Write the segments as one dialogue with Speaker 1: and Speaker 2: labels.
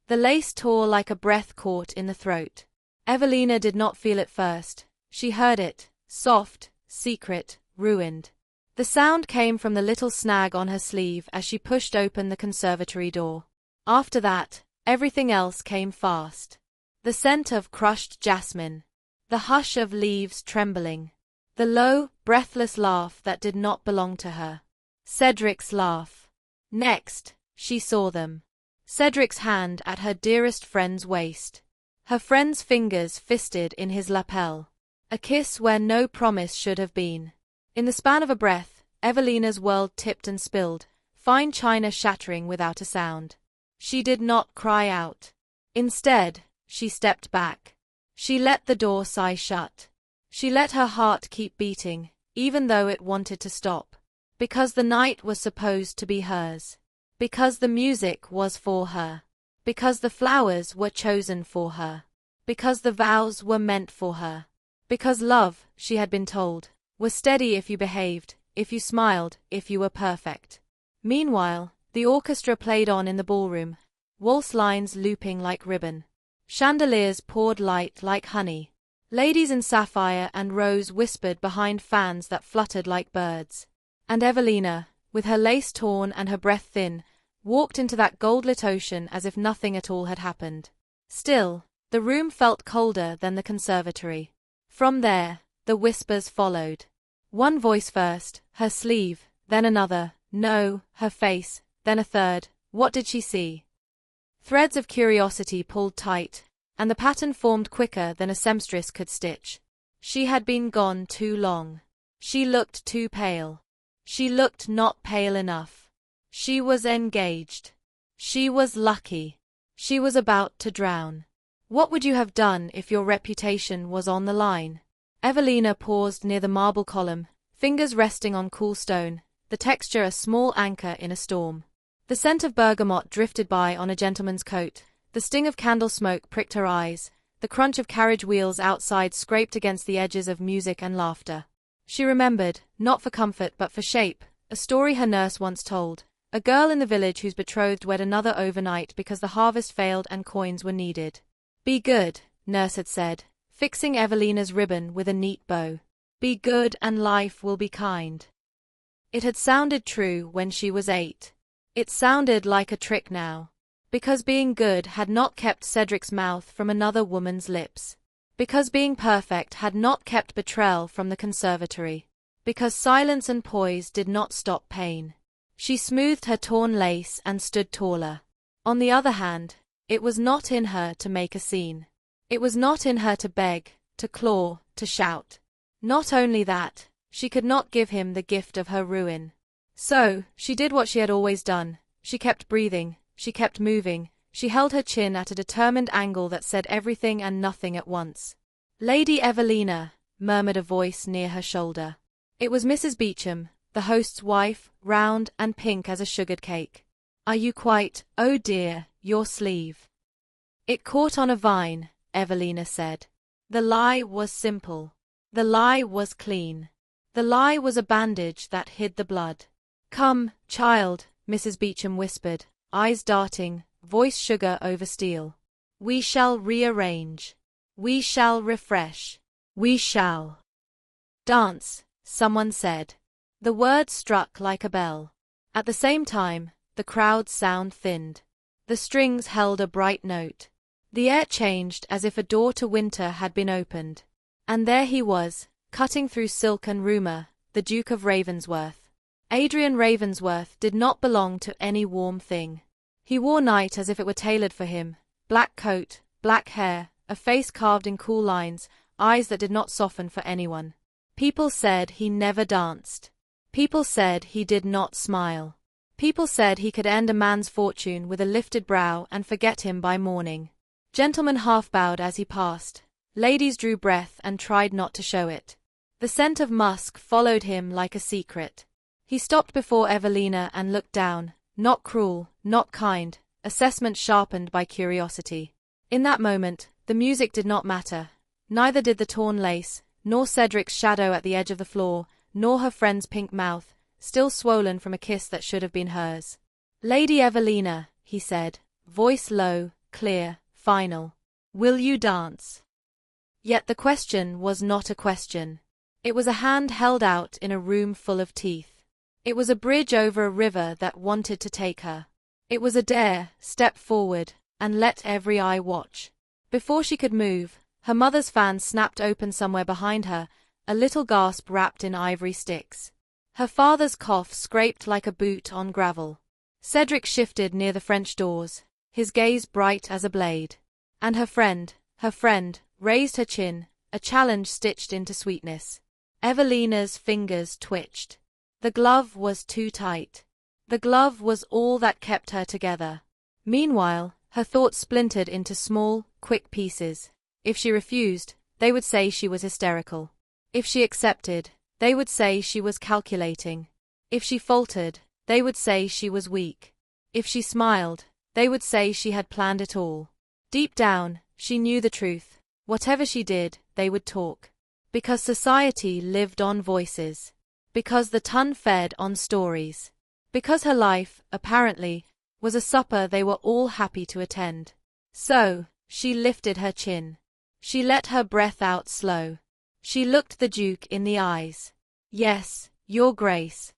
Speaker 1: The lace tore like a breath caught in the throat. Evelina did not feel it first. She heard it, soft, secret, ruined. The sound came from the little snag on her sleeve as she pushed open the conservatory door. After that, everything else came fast. The scent of crushed jasmine. The hush of leaves trembling. The low, breathless laugh that did not belong to her. Cedric's laugh. Next, she saw them. Cedric's hand at her dearest friend's waist. Her friend's fingers fisted in his lapel. A kiss where no promise should have been. In the span of a breath, Evelina's world tipped and spilled, fine china shattering without a sound. She did not cry out. Instead, she stepped back. She let the door sigh shut. She let her heart keep beating, even though it wanted to stop. Because the night was supposed to be hers. Because the music was for her. Because the flowers were chosen for her. Because the vows were meant for her. Because love, she had been told, was steady if you behaved, if you smiled, if you were perfect. Meanwhile, the orchestra played on in the ballroom, waltz lines looping like ribbon. Chandeliers poured light like honey. Ladies in sapphire and rose whispered behind fans that fluttered like birds. And Evelina, with her lace torn and her breath thin, walked into that gold-lit ocean as if nothing at all had happened. Still, the room felt colder than the conservatory. From there, the whispers followed. One voice first, her sleeve, then another, no, her face, then a third. What did she see? Threads of curiosity pulled tight, and the pattern formed quicker than a seamstress could stitch. She had been gone too long. She looked too pale. She looked not pale enough. She was engaged. She was lucky. She was about to drown. What would you have done if your reputation was on the line? Evelina paused near the marble column, fingers resting on cool stone, the texture a small anchor in a storm. The scent of bergamot drifted by on a gentleman's coat, the sting of candle smoke pricked her eyes, the crunch of carriage wheels outside scraped against the edges of music and laughter. She remembered, not for comfort but for shape, a story her nurse once told, a girl in the village whose betrothed wed another overnight because the harvest failed and coins were needed. Be good, nurse had said, fixing Evelina's ribbon with a neat bow. Be good and life will be kind. It had sounded true when she was 8. It sounded like a trick now. Because being good had not kept Cedric's mouth from another woman's lips. Because being perfect had not kept betrayal from the conservatory. Because silence and poise did not stop pain. She smoothed her torn lace and stood taller. On the other hand, it was not in her to make a scene. It was not in her to beg, to claw, to shout. Not only that, she could not give him the gift of her ruin. So, she did what she had always done. She kept breathing, she kept moving, she held her chin at a determined angle that said everything and nothing at once. Lady Evelina, murmured a voice near her shoulder. It was Mrs. Beecham, the host's wife, round and pink as a sugared cake. Are you quite, oh dear, your sleeve? It caught on a vine, Evelina said. The lie was simple. The lie was clean. The lie was a bandage that hid the blood. Come, child, Mrs. Beecham whispered, eyes darting, voice sugar over steel. We shall rearrange. We shall refresh. We shall dance, someone said. The word struck like a bell. At the same time, the crowd's sound thinned. The strings held a bright note. The air changed as if a door to winter had been opened. And there he was, cutting through silk and rumour, the Duke of Ravensworth. Adrian Ravensworth did not belong to any warm thing. He wore night as if it were tailored for him, black coat, black hair, a face carved in cool lines, eyes that did not soften for anyone. People said he never danced. People said he did not smile. People said he could end a man's fortune with a lifted brow and forget him by morning. Gentlemen half-bowed as he passed. Ladies drew breath and tried not to show it. The scent of musk followed him like a secret. He stopped before Evelina and looked down, not cruel, not kind, assessment sharpened by curiosity. In that moment, the music did not matter. Neither did the torn lace, nor Cedric's shadow at the edge of the floor, nor her friend's pink mouth, still swollen from a kiss that should have been hers. Lady Evelina, he said, voice low, clear, final. Will you dance? Yet the question was not a question. It was a hand held out in a room full of teeth. It was a bridge over a river that wanted to take her. It was a dare, step forward, and let every eye watch. Before she could move, her mother's fan snapped open somewhere behind her, a little gasp wrapped in ivory sticks. Her father's cough scraped like a boot on gravel. Cedric shifted near the French doors, his gaze bright as a blade. And her friend, raised her chin, a challenge stitched into sweetness. Evelina's fingers twitched. The glove was too tight. The glove was all that kept her together. Meanwhile, her thoughts splintered into small, quick pieces. If she refused, they would say she was hysterical. If she accepted, they would say she was calculating. If she faltered, they would say she was weak. If she smiled, they would say she had planned it all. Deep down, she knew the truth. Whatever she did, they would talk. Because society lived on voices. Because the ton fed on stories. Because her life, apparently, was a supper they were all happy to attend. So, she lifted her chin. She let her breath out slow. She looked the Duke in the eyes. Yes, Your Grace.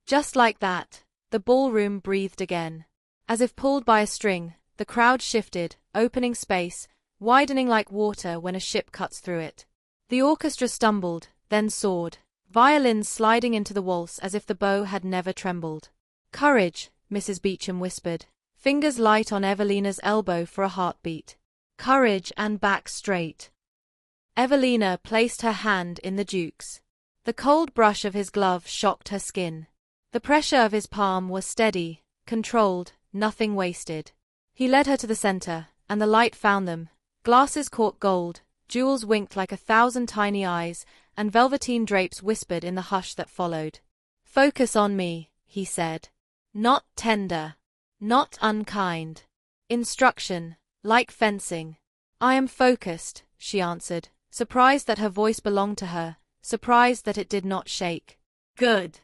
Speaker 1: Just like that, the ballroom breathed again. As if pulled by a string, the crowd shifted, opening space, widening like water when a ship cuts through it. The orchestra stumbled, then soared, violins sliding into the waltz as if the bow had never trembled. Courage, Mrs. Beecham whispered, fingers light on Evelina's elbow for a heartbeat. Courage and back straight. Evelina placed her hand in the Duke's. The cold brush of his glove shocked her skin. The pressure of his palm was steady, controlled, nothing wasted. He led her to the center, and the light found them. Glasses caught gold, jewels winked like 1,000 tiny eyes, and velveteen drapes whispered in the hush that followed. Focus on me, he said. Not tender. Not unkind. Instruction, like fencing. I am focused, she answered, surprised that her voice belonged to her, surprised that it did not shake. Good.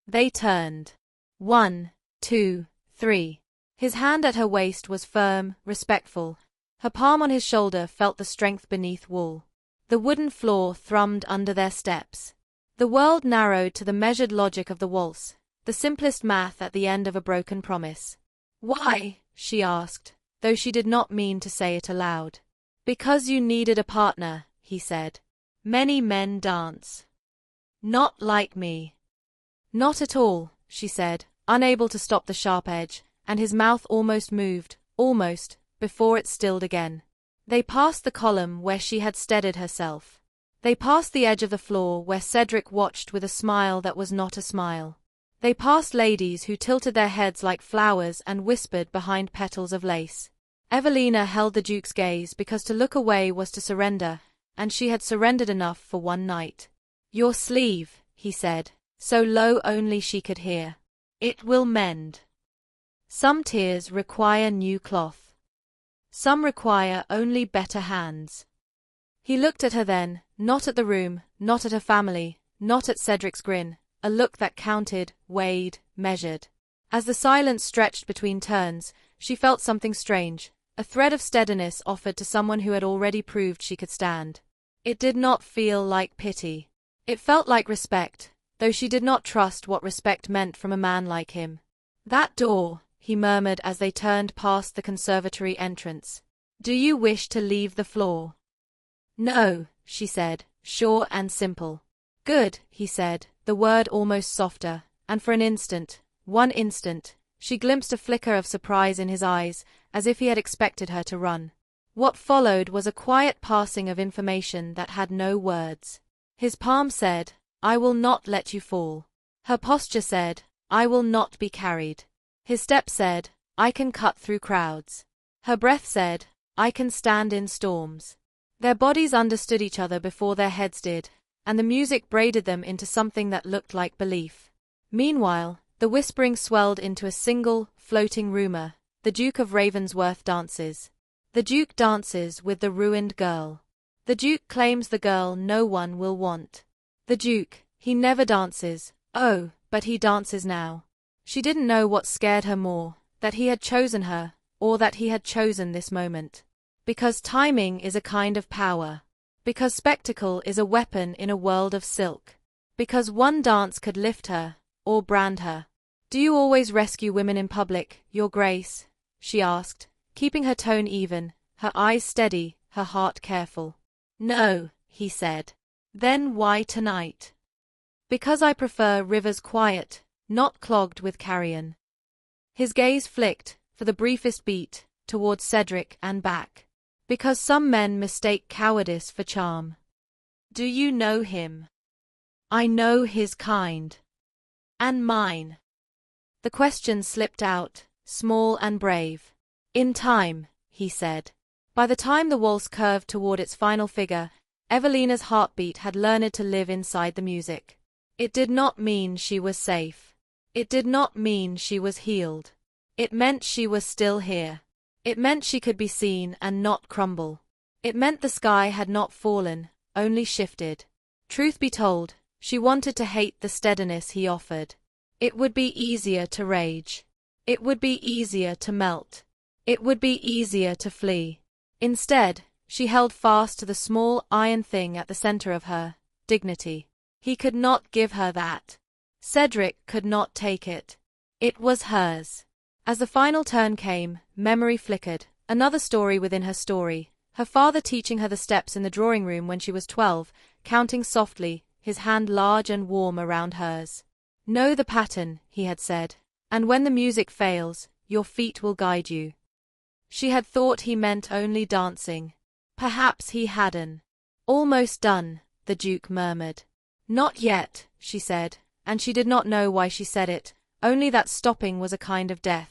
Speaker 1: They turned. 1, 2, 3. His hand at her waist was firm, respectful. Her palm on his shoulder felt the strength beneath wool. The wooden floor thrummed under their steps. The world narrowed to the measured logic of the waltz, the simplest math at the end of a broken promise. Why? She asked, though she did not mean to say it aloud. Because you needed a partner, he said. Many men dance. Not like me. Not at all, she said, unable to stop the sharp edge, and his mouth almost moved, almost, before it stilled again. They passed the column where she had steadied herself. They passed the edge of the floor where Cedric watched with a smile that was not a smile. They passed ladies who tilted their heads like flowers and whispered behind petals of lace. Evelina held the Duke's gaze because to look away was to surrender, and she had surrendered enough for one night. Your sleeve, he said, so low only she could hear. It will mend. Some tears require new cloth. Some require only better hands. He looked at her then, not at the room, not at her family, not at Cedric's grin, a look that counted, weighed, measured. As the silence stretched between turns, she felt something strange, a thread of steadiness offered to someone who had already proved she could stand. It did not feel like pity. It felt like respect, though she did not trust what respect meant from a man like him. That door, he murmured as they turned past the conservatory entrance. Do you wish to leave the floor? No, she said, sure and simple. Good, he said, the word almost softer, and for an instant, one instant, she glimpsed a flicker of surprise in his eyes, as if he had expected her to run. What followed was a quiet passing of information that had no words. His palm said, I will not let you fall. Her posture said, I will not be carried. His step said, I can cut through crowds. Her breath said, I can stand in storms. Their bodies understood each other before their heads did, and the music braided them into something that looked like belief. Meanwhile, the whispering swelled into a single, floating rumor. The Duke of Ravensworth dances. The Duke dances with the ruined girl. The Duke claims the girl no one will want. The Duke, he never dances, oh, but he dances now. She didn't know what scared her more, that he had chosen her, or that he had chosen this moment. Because timing is a kind of power. Because spectacle is a weapon in a world of silk. Because one dance could lift her, or brand her. "Do you always rescue women in public, Your Grace?" she asked, keeping her tone even, her eyes steady, her heart careful. "No," he said. "Then why tonight?" "Because I prefer rivers quiet, not clogged with carrion." His gaze flicked, for the briefest beat, towards Cedric and back. "Because some men mistake cowardice for charm." "Do you know him?" "I know his kind." "And mine?" The question slipped out, small and brave. "In time," he said. By the time the waltz curved toward its final figure, Evelina's heartbeat had learned to live inside the music. It did not mean she was safe. It did not mean she was healed. It meant she was still here. It meant she could be seen and not crumble. It meant the sky had not fallen, only shifted. Truth be told, she wanted to hate the steadiness he offered. It would be easier to rage. It would be easier to melt. It would be easier to flee. Instead, she held fast to the small iron thing at the center of her, dignity. He could not give her that. Cedric could not take it. It was hers. As the final turn came, memory flickered, another story within her story. Her father teaching her the steps in the drawing room when she was 12, counting softly, his hand large and warm around hers. "Know the pattern," he had said, "and when the music fails, your feet will guide you." She had thought he meant only dancing. Perhaps he hadn't. "Almost done," the Duke murmured. "Not yet," she said, and she did not know why she said it, only that stopping was a kind of death.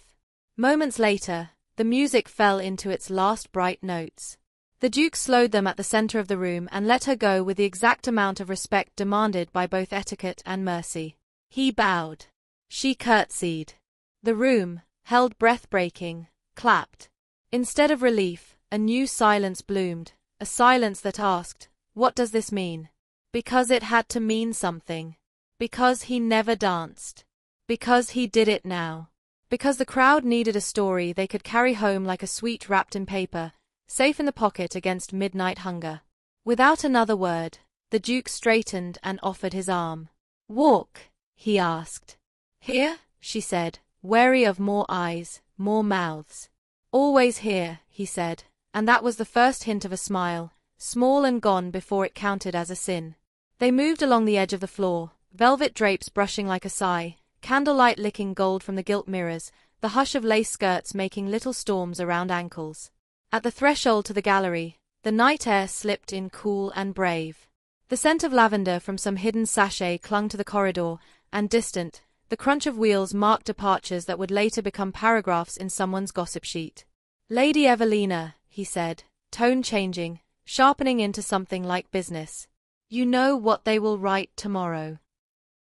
Speaker 1: Moments later, the music fell into its last bright notes. The Duke slowed them at the center of the room and let her go with the exact amount of respect demanded by both etiquette and mercy. He bowed. She curtsied. The room, held breath-breaking, clapped. Instead of relief, a new silence bloomed, a silence that asked, "What does this mean?" Because it had to mean something. Because he never danced. Because he did it now. Because the crowd needed a story they could carry home like a sweet wrapped in paper, safe in the pocket against midnight hunger. Without another word, the Duke straightened and offered his arm. "Walk," he asked. "Here?" she said, wary of more eyes, more mouths. "Always here," he said, and that was the first hint of a smile, small and gone before it counted as a sin. They moved along the edge of the floor, velvet drapes brushing like a sigh, candlelight licking gold from the gilt mirrors, the hush of lace skirts making little storms around ankles. At the threshold to the gallery, the night air slipped in cool and brave. The scent of lavender from some hidden sachet clung to the corridor, and distant, the crunch of wheels marked departures that would later become paragraphs in someone's gossip sheet. "Lady Evelina," he said, tone changing, sharpening into something like business. "You know what they will write tomorrow."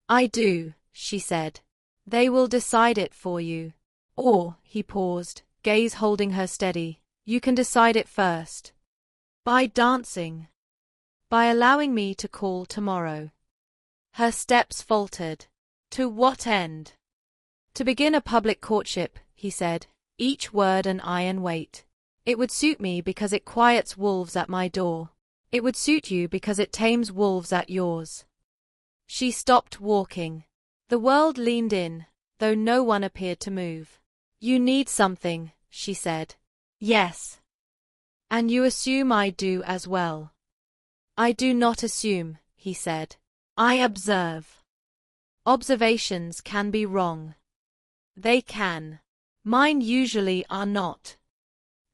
Speaker 1: "I do," she said. "They will decide it for you. Or," he paused, gaze holding her steady, "you can decide it first." "By dancing." "By allowing me to call tomorrow." Her steps faltered. "To what end?" "To begin a public courtship," he said, each word an iron weight. "It would suit me because it quiets wolves at my door. It would suit you because it tames wolves at yours." She stopped walking. The world leaned in, though no one appeared to move. "You need something," she said. "Yes." "And you assume I do as well." "I do not assume," he said. "I observe." "Observations can be wrong." "They can. Mine usually are not."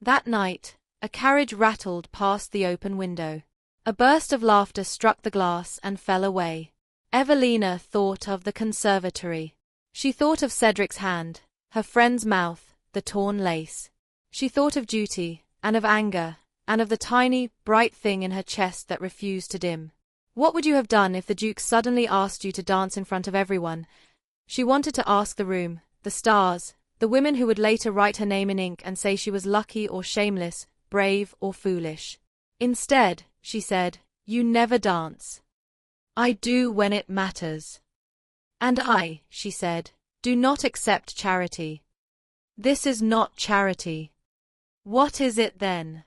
Speaker 1: That night, a carriage rattled past the open window. A burst of laughter struck the glass and fell away. Evelina thought of the conservatory. She thought of Cedric's hand, her friend's mouth, the torn lace. She thought of duty, and of anger, and of the tiny, bright thing in her chest that refused to dim. What would you have done if the Duke suddenly asked you to dance in front of everyone? She wanted to ask the room, the stars, the women who would later write her name in ink and say she was lucky or shameless, brave or foolish. Instead, she said, "You never dance." "I do when it matters." "And I," she said, "do not accept charity." "This is not charity." What is it then?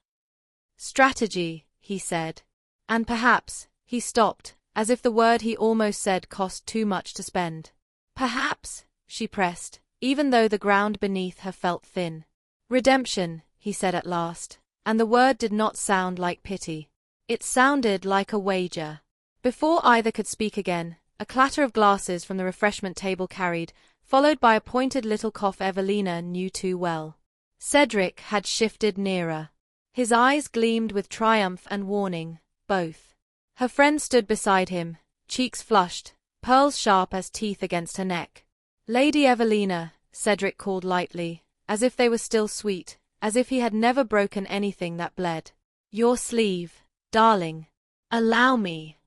Speaker 1: Strategy, he said. And perhaps, he stopped, as if the word he almost said cost too much to spend. Perhaps, she pressed, even though the ground beneath her felt thin. Redemption, he said at last, and the word did not sound like pity. It sounded like a wager. Before either could speak again, a clatter of glasses from the refreshment table carried, followed by a pointed little cough Evelina knew too well. Cedric had shifted nearer. His eyes gleamed with triumph and warning, both. Her friend stood beside him, cheeks flushed, pearls sharp as teeth against her neck. Lady Evelina, Cedric called lightly, as if they were still sweet, as if he had never broken anything that bled. Your sleeve, darling. Allow me.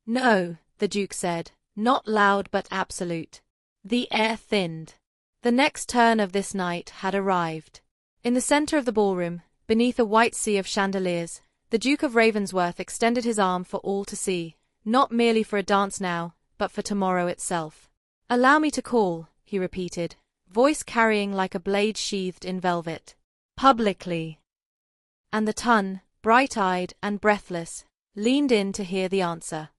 Speaker 1: No, the Duke said, not loud but absolute. The air thinned. The next turn of this night had arrived. In the center of the ballroom, beneath a white sea of chandeliers, the Duke of Ravensworth extended his arm for all to see, not merely for a dance now, but for tomorrow itself. Allow me to call, he repeated, voice carrying like a blade sheathed in velvet. Publicly. And the Tun, bright-eyed and breathless, leaned in to hear the answer.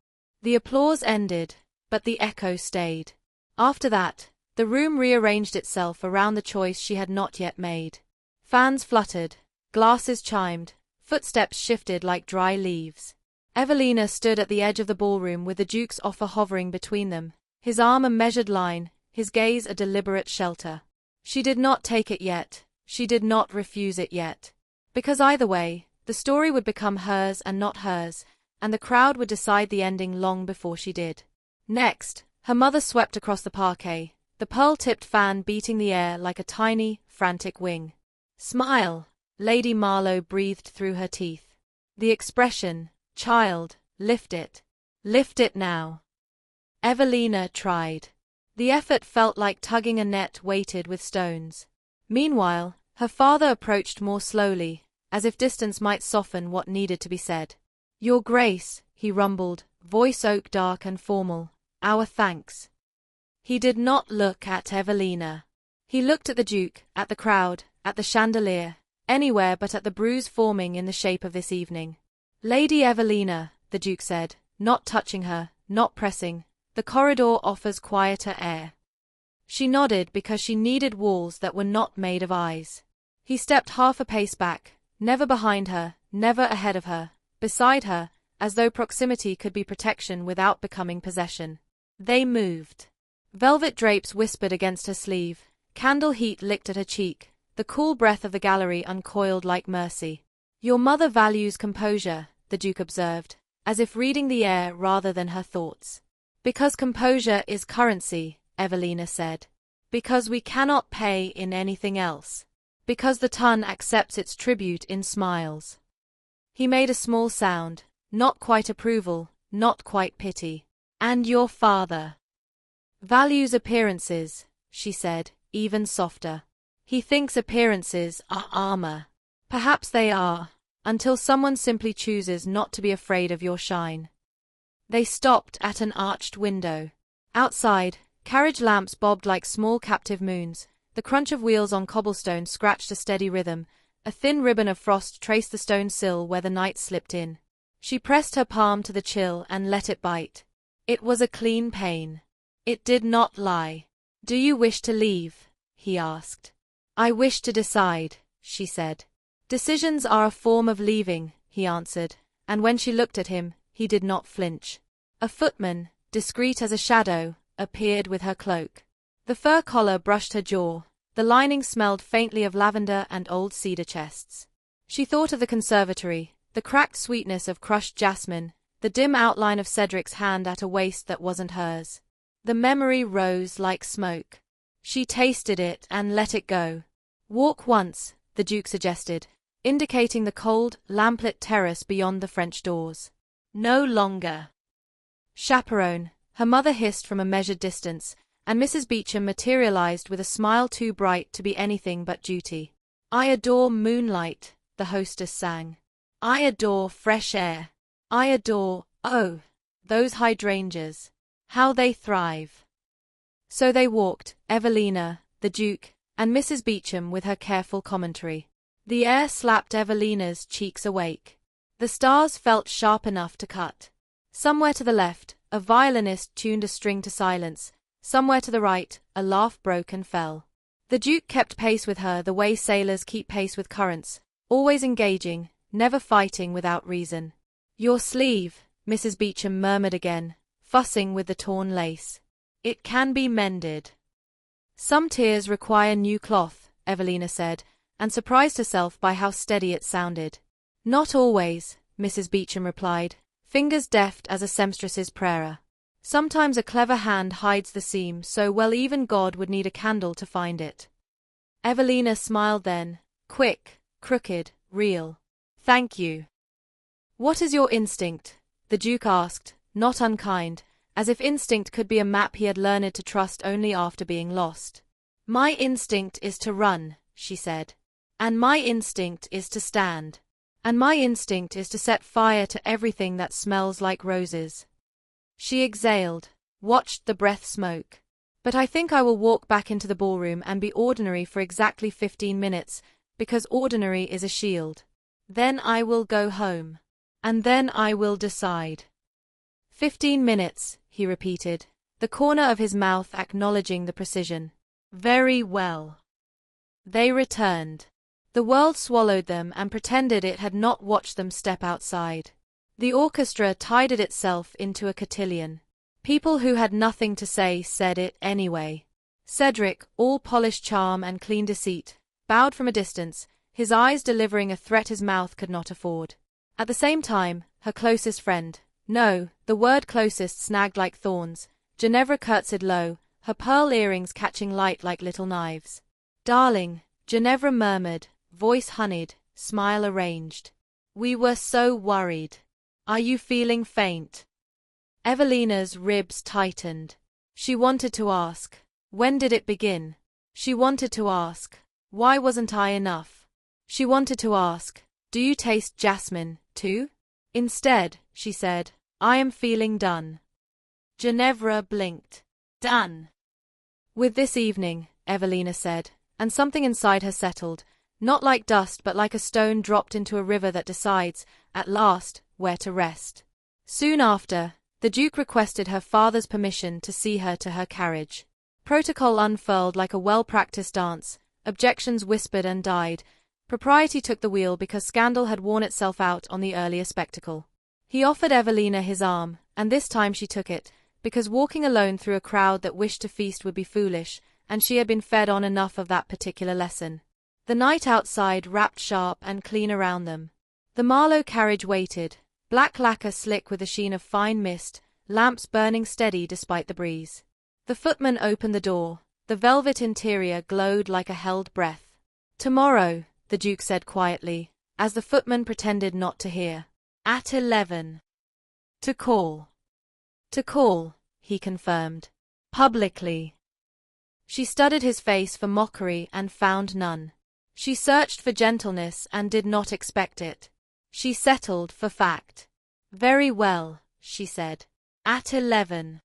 Speaker 1: The applause ended, but the echo stayed. After that, the room rearranged itself around the choice she had not yet made. Fans fluttered, glasses chimed, footsteps shifted like dry leaves. Evelina stood at the edge of the ballroom with the Duke's offer hovering between them, his arm a measured line, his gaze a deliberate shelter. She did not take it yet, she did not refuse it yet. Because either way, the story would become hers and not hers, and the crowd would decide the ending long before she did. Next, her mother swept across the parquet, the pearl-tipped fan beating the air like a tiny, frantic wing. Smile, Lady Marlowe breathed through her teeth. The expression, child, lift it. Lift it now. Evelina tried. The effort felt like tugging a net weighted with stones. Meanwhile, her father approached more slowly, as if distance might soften what needed to be said. Your Grace, he rumbled, voice oak dark and formal, our thanks. He did not look at Evelina. He looked at the Duke, at the crowd, at the chandelier, anywhere but at the bruise forming in the shape of this evening. Lady Evelina, the Duke said, not touching her, not pressing, the corridor offers quieter air. She nodded because she needed walls that were not made of eyes. He stepped half a pace back, never behind her, never ahead of her, beside her, as though proximity could be protection without becoming possession. They moved. Velvet drapes whispered against her sleeve, candle heat licked at her cheek, the cool breath of the gallery uncoiled like mercy. Your mother values composure, the Duke observed, as if reading the air rather than her thoughts. Because composure is currency, Evelina said. Because we cannot pay in anything else. Because the Tun accepts its tribute in smiles. He made a small sound, not quite approval, not quite pity. And your father values appearances, she said, even softer. He thinks appearances are armor. Perhaps they are, until someone simply chooses not to be afraid of your shine. They stopped at an arched window. Outside, carriage lamps bobbed like small captive moons, the crunch of wheels on cobblestone scratched a steady rhythm, a thin ribbon of frost traced the stone sill where the night slipped in. She pressed her palm to the chill and let it bite. It was a clean pain. It did not lie. Do you wish to leave? He asked. I wish to decide, she said. Decisions are a form of leaving, he answered, and when she looked at him, he did not flinch. A footman, discreet as a shadow, appeared with her cloak. The fur collar brushed her jaw, the lining smelled faintly of lavender and old cedar chests. She thought of the conservatory, the cracked sweetness of crushed jasmine, the dim outline of Cedric's hand at a waist that wasn't hers. The memory rose like smoke. She tasted it and let it go. Walk once, the Duke suggested, indicating the cold, lamplit terrace beyond the French doors. No longer. Chaperone, her mother hissed from a measured distance, and Mrs. Beecham materialized with a smile too bright to be anything but duty. I adore moonlight, the hostess sang. I adore fresh air. I adore, oh, those hydrangeas. How they thrive. So they walked, Evelina, the Duke, and Mrs. Beecham with her careful commentary. The air slapped Evelina's cheeks awake. The stars felt sharp enough to cut. Somewhere to the left, a violinist tuned a string to silence. Somewhere to the right, a laugh broke and fell. The Duke kept pace with her the way sailors keep pace with currents, always engaging, never fighting without reason. "Your sleeve," Mrs. Beecham murmured again, fussing with the torn lace. "It can be mended." "Some tears require new cloth," Evelina said, and surprised herself by how steady it sounded. "Not always," Mrs. Beecham replied, fingers deft as a seamstress's prayer. "Sometimes a clever hand hides the seam so well even God would need a candle to find it." Evelina smiled then, quick, crooked, real. "Thank you." "What is your instinct?" the Duke asked, not unkind, as if instinct could be a map he had learned to trust only after being lost. "My instinct is to run," she said. "And my instinct is to stand. And my instinct is to set fire to everything that smells like roses." She exhaled, watched the breath smoke. "But I think I will walk back into the ballroom and be ordinary for exactly 15 minutes, because ordinary is a shield. Then I will go home. And then I will decide." 15 minutes, he repeated, the corner of his mouth acknowledging the precision. "Very well." They returned. The world swallowed them and pretended it had not watched them step outside. The orchestra tidied itself into a cotillion. People who had nothing to say said it anyway. Cedric, all polished charm and clean deceit, bowed from a distance, his eyes delivering a threat his mouth could not afford. At the same time, her closest friend, no, the word closest snagged like thorns, Ginevra curtsied low, her pearl earrings catching light like little knives. "Darling," Ginevra murmured, voice honeyed, smile arranged. "We were so worried. Are you feeling faint?" Evelina's ribs tightened. She wanted to ask, "When did it begin?" She wanted to ask, "Why wasn't I enough?" She wanted to ask, "Do you taste jasmine, too?" Instead, she said, "I am feeling done." Ginevra blinked. "Done." "With this evening," Evelina said, and something inside her settled, not like dust but like a stone dropped into a river that decides, at last, where to rest. Soon after, the Duke requested her father's permission to see her to her carriage. Protocol unfurled like a well-practiced dance, objections whispered and died. Propriety took the wheel because scandal had worn itself out on the earlier spectacle. He offered Evelina his arm, and this time she took it, because walking alone through a crowd that wished to feast would be foolish, and she had been fed on enough of that particular lesson. The night outside wrapped sharp and clean around them. The Marlowe carriage waited, black lacquer slick with a sheen of fine mist, lamps burning steady despite the breeze. The footman opened the door. The velvet interior glowed like a held breath. "Tomorrow," the Duke said quietly, as the footman pretended not to hear. "At 11. To call." "To call," he confirmed. "Publicly." She studied his face for mockery and found none. She searched for gentleness and did not expect it. She settled for fact. "Very well," she said. "At 11.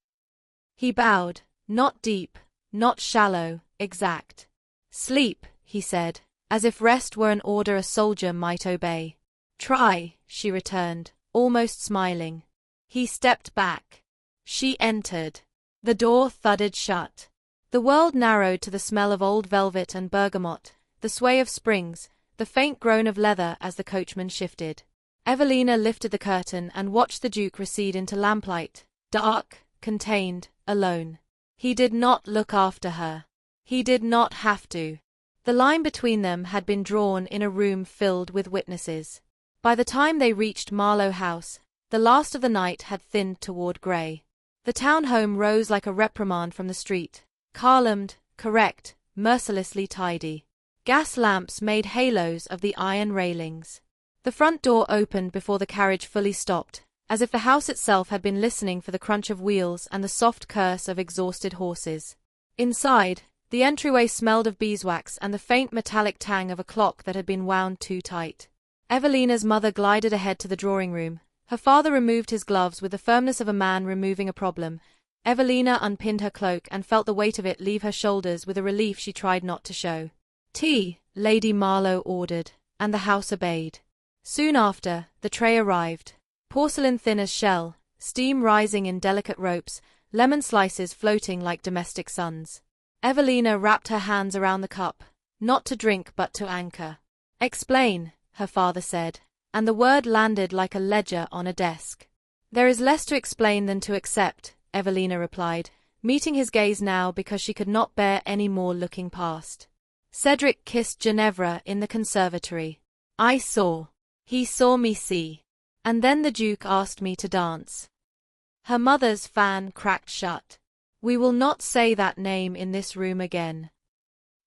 Speaker 1: He bowed, not deep, not shallow, exact. "Sleep," he said, as if rest were an order a soldier might obey. "Try," she returned, almost smiling. He stepped back. She entered. The door thudded shut. The world narrowed to the smell of old velvet and bergamot, the sway of springs, the faint groan of leather as the coachman shifted. Evelina lifted the curtain and watched the Duke recede into lamplight, dark, contained, alone. He did not look after her. He did not have to. The line between them had been drawn in a room filled with witnesses. By the time they reached Marlowe House, the last of the night had thinned toward grey. The town home rose like a reprimand from the street, columned, correct, mercilessly tidy. Gas lamps made halos of the iron railings. The front door opened before the carriage fully stopped, as if the house itself had been listening for the crunch of wheels and the soft curse of exhausted horses. Inside, the entryway smelled of beeswax and the faint metallic tang of a clock that had been wound too tight. Evelina's mother glided ahead to the drawing-room. Her father removed his gloves with the firmness of a man removing a problem. Evelina unpinned her cloak and felt the weight of it leave her shoulders with a relief she tried not to show. "Tea," Lady Marlowe ordered, and the house obeyed. Soon after, the tray arrived. Porcelain thin as shell, steam rising in delicate ropes, lemon slices floating like domestic suns. Evelina wrapped her hands around the cup, not to drink but to anchor. "Explain," her father said, and the word landed like a ledger on a desk. "There is less to explain than to accept," Evelina replied, meeting his gaze now because she could not bear any more looking past. Cedric kissed Ginevra in the conservatory. "I saw. He saw me see. And then the Duke asked me to dance." Her mother's fan cracked shut. "We will not say that name in this room again."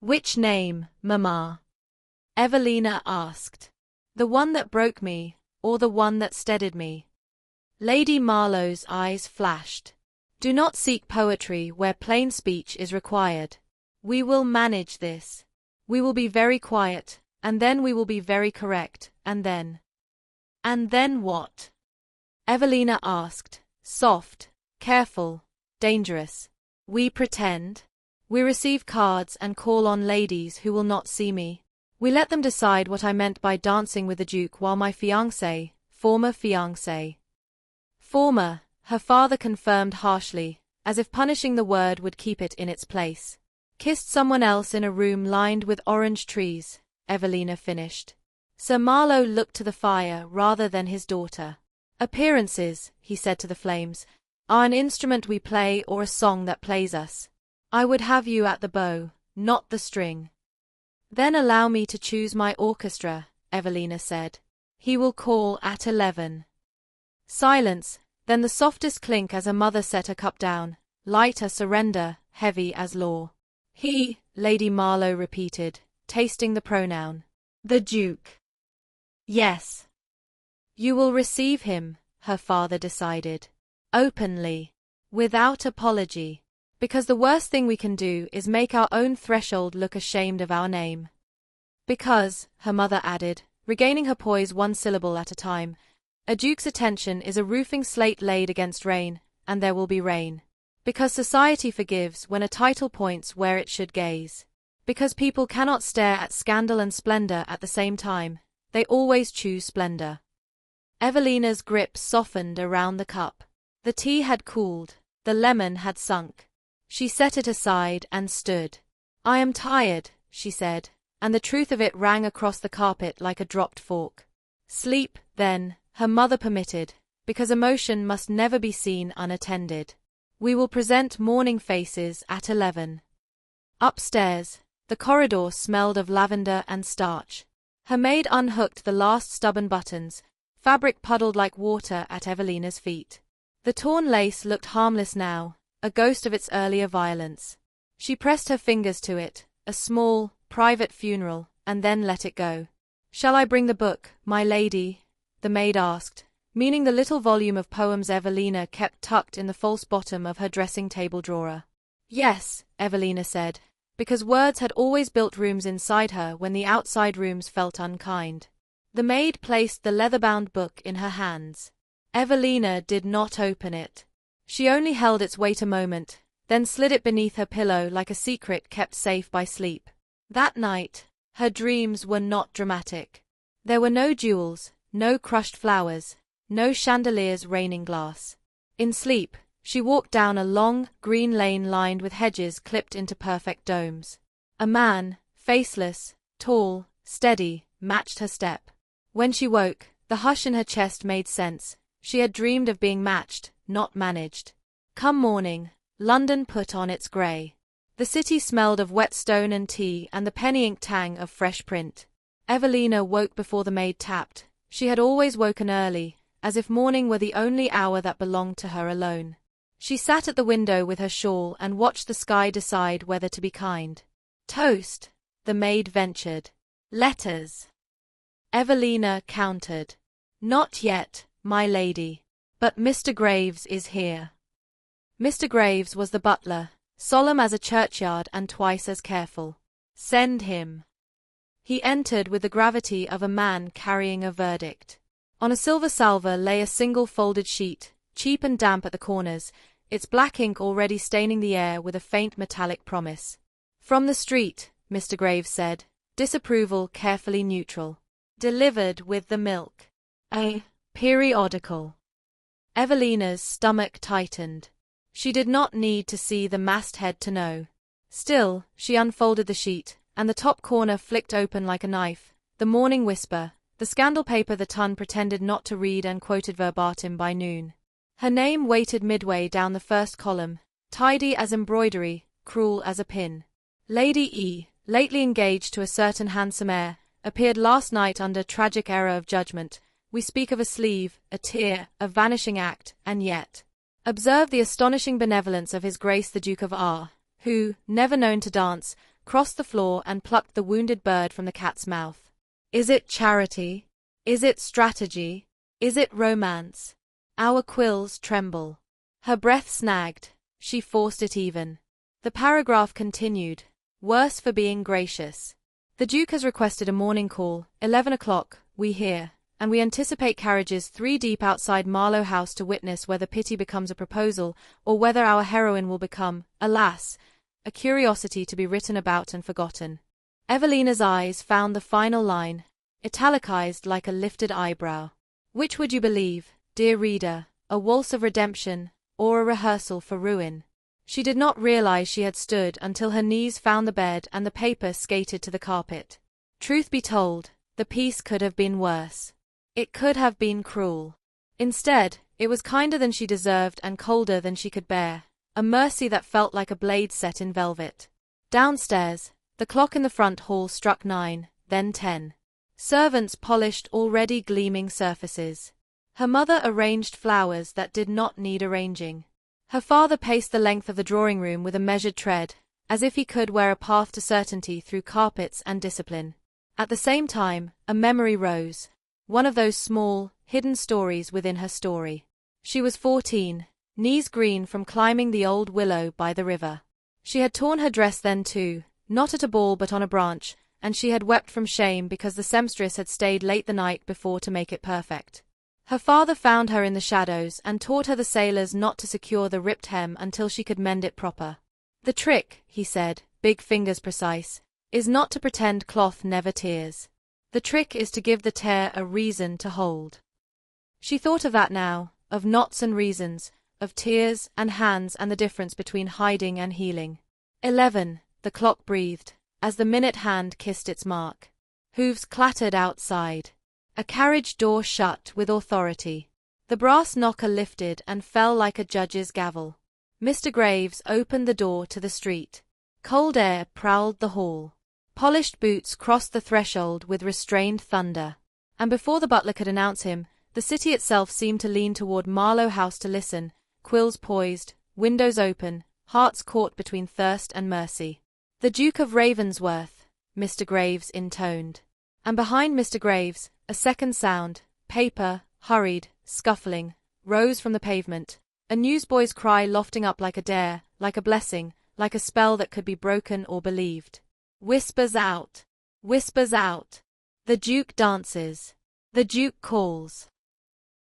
Speaker 1: "Which name, Mamma?" Evelina asked. "The one that broke me, or the one that steadied me?" Lady Marlowe's eyes flashed. "Do not seek poetry where plain speech is required. We will manage this. We will be very quiet, and then we will be very correct, and then—" "And then what?" Evelina asked, soft, careful, dangerous. "We pretend. We receive cards and call on ladies who will not see me. We let them decide what I meant by dancing with the Duke while my fiancé, former fiancé." "Former," her father confirmed harshly, as if punishing the word would keep it in its place. "Kissed someone else in a room lined with orange trees," Evelina finished. Sir Marlowe looked to the fire rather than his daughter. "Appearances," he said to the flames, "are an instrument we play or a song that plays us. I would have you at the bow, not the string." "Then allow me to choose my orchestra," Evelina said. "He will call at 11. Silence, then the softest clink as her mother set her cup down, light as surrender, heavy as law. "He," Lady Marlowe repeated, tasting the pronoun. "The Duke." "Yes." "You will receive him," her father decided. "Openly. Without apology. Because the worst thing we can do is make our own threshold look ashamed of our name. Because," her mother added, regaining her poise one syllable at a time, "a duke's attention is a roofing slate laid against rain, and there will be rain. Because society forgives when a title points where it should gaze. Because people cannot stare at scandal and splendor at the same time, they always choose splendor." Evelina's grip softened around the cup. The tea had cooled, the lemon had sunk. She set it aside and stood. "I am tired," she said, and the truth of it rang across the carpet like a dropped fork. "Sleep, then," her mother permitted, because emotion must never be seen unattended. "We will present morning faces at 11. Upstairs, the corridor smelled of lavender and starch. Her maid unhooked the last stubborn buttons, fabric puddled like water at Evelina's feet. The torn lace looked harmless now, a ghost of its earlier violence. She pressed her fingers to it, a small, private funeral, and then let it go. "Shall I bring the book, my lady?" the maid asked, meaning the little volume of poems Evelina kept tucked in the false bottom of her dressing-table drawer. "Yes," Evelina said, because words had always built rooms inside her when the outside rooms felt unkind. The maid placed the leather-bound book in her hands. Evelina did not open it. She only held its weight a moment, then slid it beneath her pillow like a secret kept safe by sleep. That night, her dreams were not dramatic. There were no jewels, no crushed flowers, no chandeliers raining glass. In sleep, she walked down a long, green lane lined with hedges clipped into perfect domes. A man, faceless, tall, steady, matched her step. When she woke, the hush in her chest made sense. She had dreamed of being matched, not managed. Come morning, London put on its grey. The city smelled of wet stone and tea and the penny-ink tang of fresh print. Evelina woke before the maid tapped. She had always woken early, as if morning were the only hour that belonged to her alone. She sat at the window with her shawl and watched the sky decide whether to be kind. "Toast," the maid ventured. "Letters." Evelina countered. "Not yet, my lady. But Mr. Graves is here." Mr. Graves was the butler, solemn as a churchyard and twice as careful. "Send him." He entered with the gravity of a man carrying a verdict. On a silver salver lay a single folded sheet, cheap and damp at the corners, its black ink already staining the air with a faint metallic promise. "From the street," Mr. Graves said, disapproval carefully neutral. Delivered with the milk. A periodical. Evelina's stomach tightened. She did not need to see the masthead to know. Still, she unfolded the sheet, and the top corner flicked open like a knife. The Morning Whisper, the scandal paper the Ton pretended not to read and quoted verbatim by noon. Her name waited midway down the first column, tidy as embroidery, cruel as a pin. Lady E, lately engaged to a certain handsome heir, appeared last night under tragic error of judgment. We speak of a sleeve, a tear, a vanishing act, and yet. Observe the astonishing benevolence of His Grace the Duke of R, who, never known to dance, crossed the floor and plucked the wounded bird from the cat's mouth. Is it charity? Is it strategy? Is it romance? Our quills tremble. Her breath snagged. She forced it even. The paragraph continued. Worse for being gracious. The Duke has requested a morning call, 11 o'clock, we hear, and we anticipate carriages 3 deep outside Marlowe House to witness whether pity becomes a proposal, or whether our heroine will become, alas, a curiosity to be written about and forgotten. Evelina's eyes found the final line, italicized like a lifted eyebrow. Which would you believe, dear reader, a waltz of redemption, or a rehearsal for ruin? She did not realize she had stood until her knees found the bed and the paper skated to the carpet. Truth be told, the piece could have been worse. It could have been cruel. Instead, it was kinder than she deserved and colder than she could bear, a mercy that felt like a blade set in velvet. Downstairs, the clock in the front hall struck 9, then 10. Servants polished already gleaming surfaces. Her mother arranged flowers that did not need arranging. Her father paced the length of the drawing-room with a measured tread, as if he could wear a path to certainty through carpets and discipline. At the same time, a memory rose, one of those small, hidden stories within her story. She was 14, knees green from climbing the old willow by the river. She had torn her dress then too, not at a ball but on a branch, and she had wept from shame because the seamstress had stayed late the night before to make it perfect. Her father found her in the shadows and taught her the sailors not to secure the ripped hem until she could mend it proper. The trick, he said, big fingers precise, is not to pretend cloth never tears. The trick is to give the tear a reason to hold. She thought of that now, of knots and reasons, of tears and hands and the difference between hiding and healing. 11, the clock breathed, as the minute hand kissed its mark. Hooves clattered outside. A carriage door shut with authority. The brass knocker lifted and fell like a judge's gavel. Mr. Graves opened the door to the street. Cold air prowled the hall. Polished boots crossed the threshold with restrained thunder. And before the butler could announce him, the city itself seemed to lean toward Marlowe House to listen, quills poised, windows open, hearts caught between thirst and mercy. The Duke of Ravensworth, Mr. Graves intoned. And behind Mr. Graves, a second sound, paper, hurried, scuffling, rose from the pavement, a newsboy's cry lofting up like a dare, like a blessing, like a spell that could be broken or believed. Whispers out. Whispers out. The Duke dances. The Duke calls.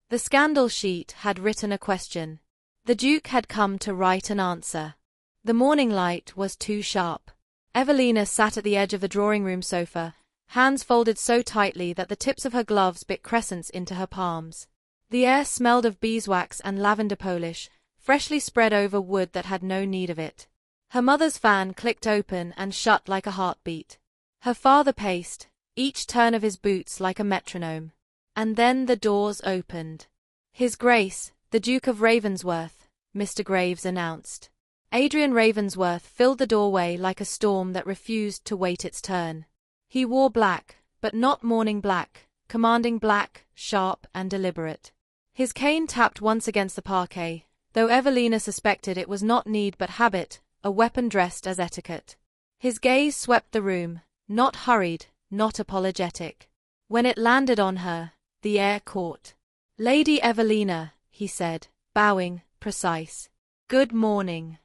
Speaker 1: The scandal sheet had written a question. The Duke had come to write an answer. The morning light was too sharp. Evelina sat at the edge of the drawing-room sofa, hands folded so tightly that the tips of her gloves bit crescents into her palms. The air smelled of beeswax and lavender polish, freshly spread over wood that had no need of it. Her mother's fan clicked open and shut like a heartbeat. Her father paced, each turn of his boots like a metronome. And then the doors opened. His Grace, the Duke of Ravensworth, Mr. Graves announced. Adrian Ravensworth filled the doorway like a storm that refused to wait its turn. He wore black, but not morning black, commanding black, sharp and deliberate. His cane tapped once against the parquet, though Evelina suspected it was not need but habit, a weapon dressed as etiquette. His gaze swept the room, not hurried, not apologetic. When it landed on her, the air caught. Lady Evelina, he said, bowing, precise. Good morning.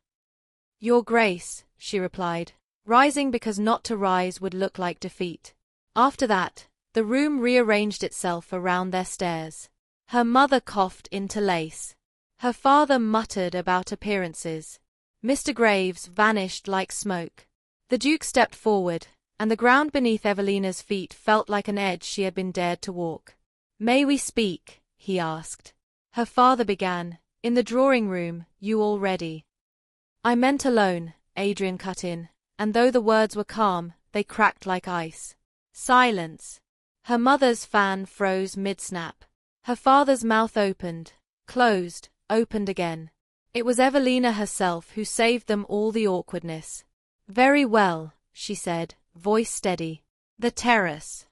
Speaker 1: Your Grace, she replied, rising because not to rise would look like defeat. After that, the room rearranged itself around their stairs. Her mother coughed into lace. Her father muttered about appearances. Mr. Graves vanished like smoke. The Duke stepped forward, and the ground beneath Evelina's feet felt like an edge she had been dared to walk. "May we speak?" he asked. Her father began, "In the drawing room, you already." "I meant alone," Adrian cut in, and though the words were calm, they cracked like ice. Silence. Her mother's fan froze mid-snap. Her father's mouth opened, closed, opened again. It was Evelina herself who saved them all the awkwardness. "Very well," she said, voice steady. The terrace.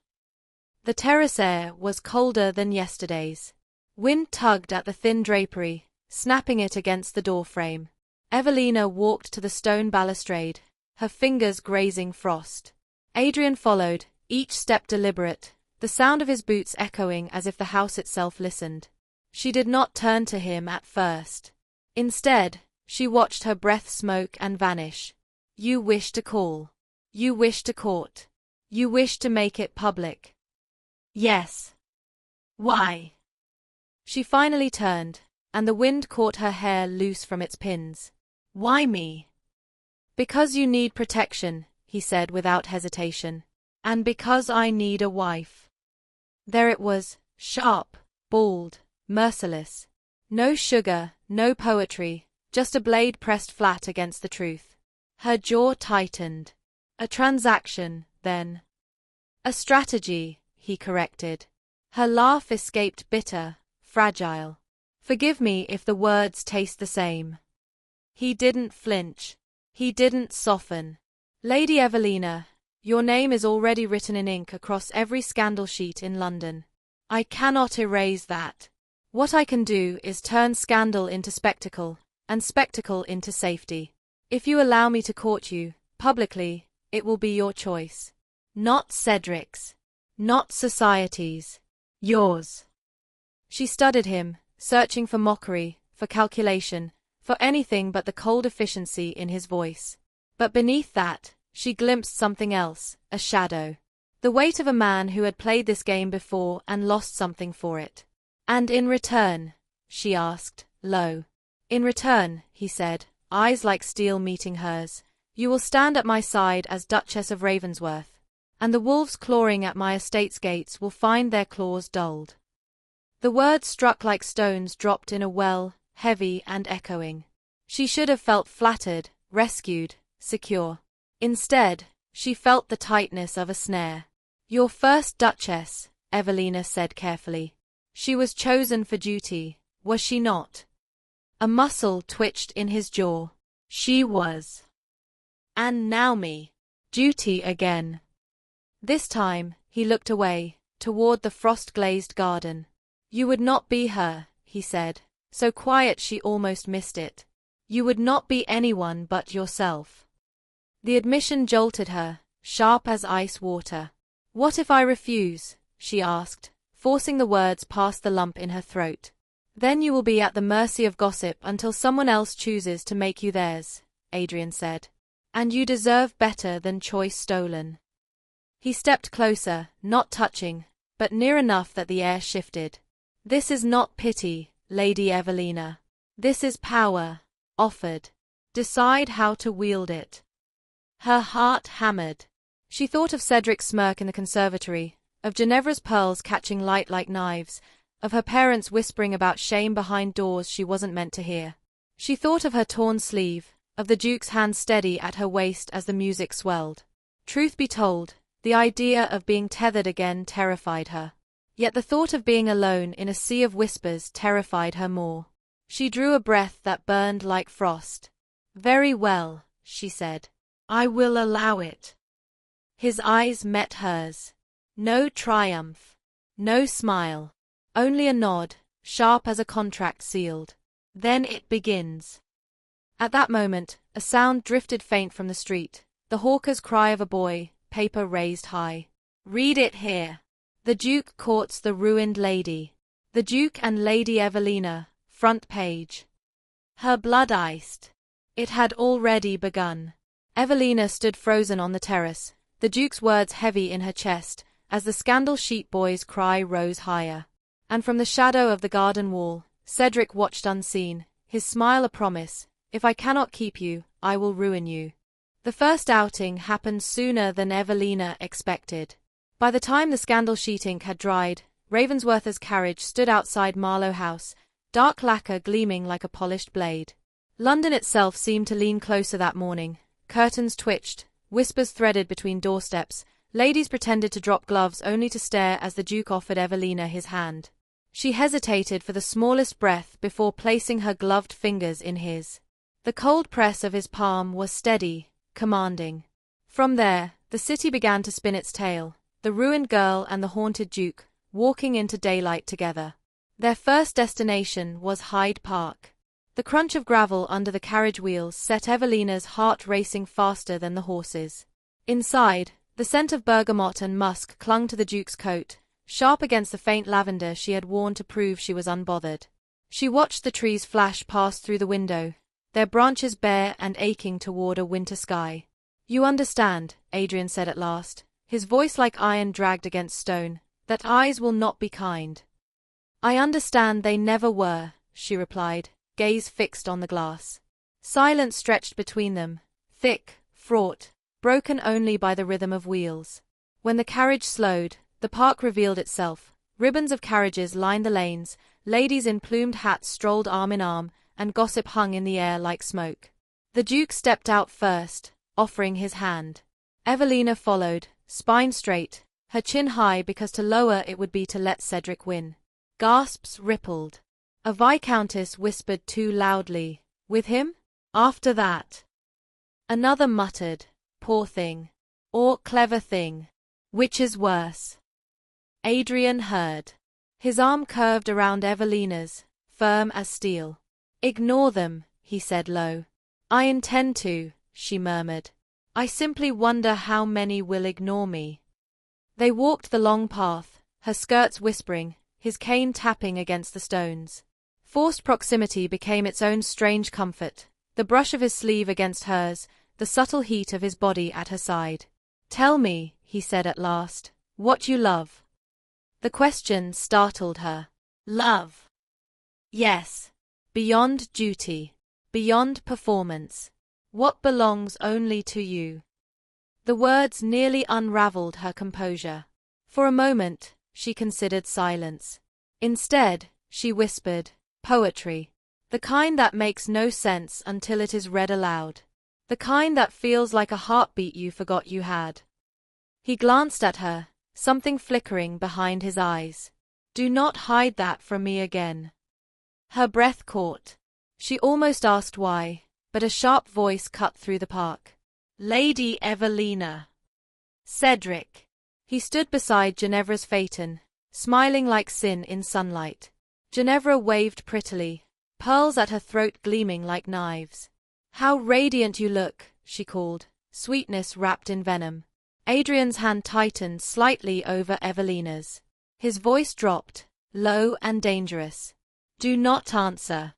Speaker 1: The terrace air was colder than yesterday's. Wind tugged at the thin drapery, snapping it against the doorframe. Evelina walked to the stone balustrade, her fingers grazing frost. Adrian followed, each step deliberate, the sound of his boots echoing as if the house itself listened. She did not turn to him at first. Instead, she watched her breath smoke and vanish. "You wish to call. You wish to court. You wish to make it public." "Yes." "Why?" She finally turned, and the wind caught her hair loose from its pins. "Why me?" "Because you need protection," he said without hesitation. "And because I need a wife." There it was, sharp, bald, merciless. No sugar, no poetry, just a blade pressed flat against the truth. Her jaw tightened. "A transaction, then." "A strategy," he corrected. Her laugh escaped bitter, fragile. "Forgive me if the words taste the same." He didn't flinch. He didn't soften. "Lady Evelina, your name is already written in ink across every scandal sheet in London. I cannot erase that. What I can do is turn scandal into spectacle, and spectacle into safety. If you allow me to court you, publicly, it will be your choice. Not Cedric's. Not society's. Yours." She studied him, searching for mockery, for calculation, for anything but the cold efficiency in his voice. But beneath that, she glimpsed something else, a shadow. The weight of a man who had played this game before and lost something for it. "And in return?" she asked, low. "In return," he said, eyes like steel meeting hers, "you will stand at my side as Duchess of Ravensworth, and the wolves clawing at my estate's gates will find their claws dulled." The words struck like stones dropped in a well, heavy and echoing. She should have felt flattered, rescued, secure. Instead, she felt the tightness of a snare. "Your first Duchess," Evelina said carefully. "She was chosen for duty, was she not?" A muscle twitched in his jaw. "She was. And now me. Duty again." This time, he looked away, toward the frost-glazed garden. "You would not be her," he said, so quiet she almost missed it. "You would not be anyone but yourself." The admission jolted her, sharp as ice water. "What if I refuse?" she asked, forcing the words past the lump in her throat. "Then you will be at the mercy of gossip until someone else chooses to make you theirs," Adrian said. "And you deserve better than choice stolen." He stepped closer, not touching, but near enough that the air shifted. "This is not pity, Lady Evelina. This is power, offered. Decide how to wield it." Her heart hammered. She thought of Cedric's smirk in the conservatory, of Ginevra's pearls catching light like knives, of her parents whispering about shame behind doors she wasn't meant to hear. She thought of her torn sleeve, of the Duke's hand steady at her waist as the music swelled. Truth be told, the idea of being tethered again terrified her. Yet the thought of being alone in a sea of whispers terrified her more. She drew a breath that burned like frost. "Very well," she said. "I will allow it." His eyes met hers. No triumph. No smile. Only a nod, sharp as a contract sealed. "Then it begins." At that moment, a sound drifted faint from the street, the hawker's cry of a boy, paper raised high. "Read it here. The Duke courts the ruined lady. The Duke and Lady Evelina, front page." Her blood iced. It had already begun. Evelina stood frozen on the terrace, the Duke's words heavy in her chest, as the scandal sheet boy's cry rose higher. And from the shadow of the garden wall, Cedric watched unseen, his smile a promise. "If I cannot keep you, I will ruin you." The first outing happened sooner than Evelina expected. By the time the scandal sheet ink had dried, Ravensworth's carriage stood outside Marlowe House, dark lacquer gleaming like a polished blade. London itself seemed to lean closer that morning. Curtains twitched, whispers threaded between doorsteps, ladies pretended to drop gloves only to stare as the Duke offered Evelina his hand. She hesitated for the smallest breath before placing her gloved fingers in his. The cold press of his palm was steady, commanding. From there, the city began to spin its tale, the ruined girl and the haunted Duke, walking into daylight together. Their first destination was Hyde Park. The crunch of gravel under the carriage wheels set Evelina's heart racing faster than the horses. Inside, the scent of bergamot and musk clung to the Duke's coat, sharp against the faint lavender she had worn to prove she was unbothered. She watched the trees flash past through the window, their branches bare and aching toward a winter sky. "You understand," Adrian said at last, his voice like iron dragged against stone, "that eyes will not be kind." "I understand they never were," she replied, gaze fixed on the glass. Silence stretched between them, thick, fraught, broken only by the rhythm of wheels. When the carriage slowed, the park revealed itself. Ribbons of carriages lined the lanes, ladies in plumed hats strolled arm in arm, and gossip hung in the air like smoke. The Duke stepped out first, offering his hand. Evelina followed, spine straight, her chin high because to lower it would be to let Cedric win. Gasps rippled. A viscountess whispered too loudly, "With him?" After that. Another muttered, "Poor thing." Or "Clever thing." Which is worse? Adrian heard. His arm curved around Evelina's, firm as steel. "Ignore them," he said low. "I intend to," she murmured. "I simply wonder how many will ignore me." They walked the long path, her skirts whispering, his cane tapping against the stones. Forced proximity became its own strange comfort, the brush of his sleeve against hers, the subtle heat of his body at her side. "Tell me," he said at last, "what you love." The question startled her. "Love?" "Yes. Beyond duty. Beyond performance. What belongs only to you." The words nearly unraveled her composure. For a moment, she considered silence. Instead, she whispered, "Poetry. The kind that makes no sense until it is read aloud. The kind that feels like a heartbeat you forgot you had." He glanced at her, something flickering behind his eyes. "Do not hide that from me again." Her breath caught. She almost asked why, but a sharp voice cut through the park. "Lady Evelina." "Cedric." He stood beside Ginevra's phaeton, smiling like sin in sunlight. Ginevra waved prettily, pearls at her throat gleaming like knives. "How radiant you look," she called, sweetness wrapped in venom. Adrian's hand tightened slightly over Evelina's. His voice dropped, low and dangerous. "Do not answer."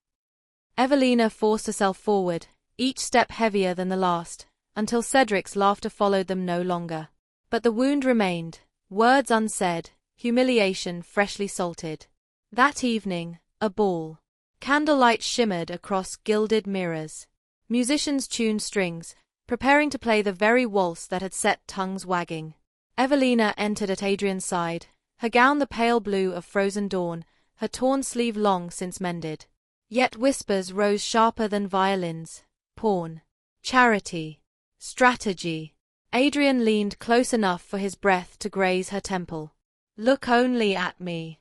Speaker 1: Evelina forced herself forward, each step heavier than the last, until Cedric's laughter followed them no longer. But the wound remained, words unsaid, humiliation freshly salted. That evening, a ball. Candlelight shimmered across gilded mirrors. Musicians tuned strings, preparing to play the very waltz that had set tongues wagging. Evelina entered at Adrian's side, her gown the pale blue of frozen dawn, her torn sleeve long since mended. Yet whispers rose sharper than violins. Pawn. Charity. Strategy. Adrian leaned close enough for his breath to graze her temple. "Look only at me."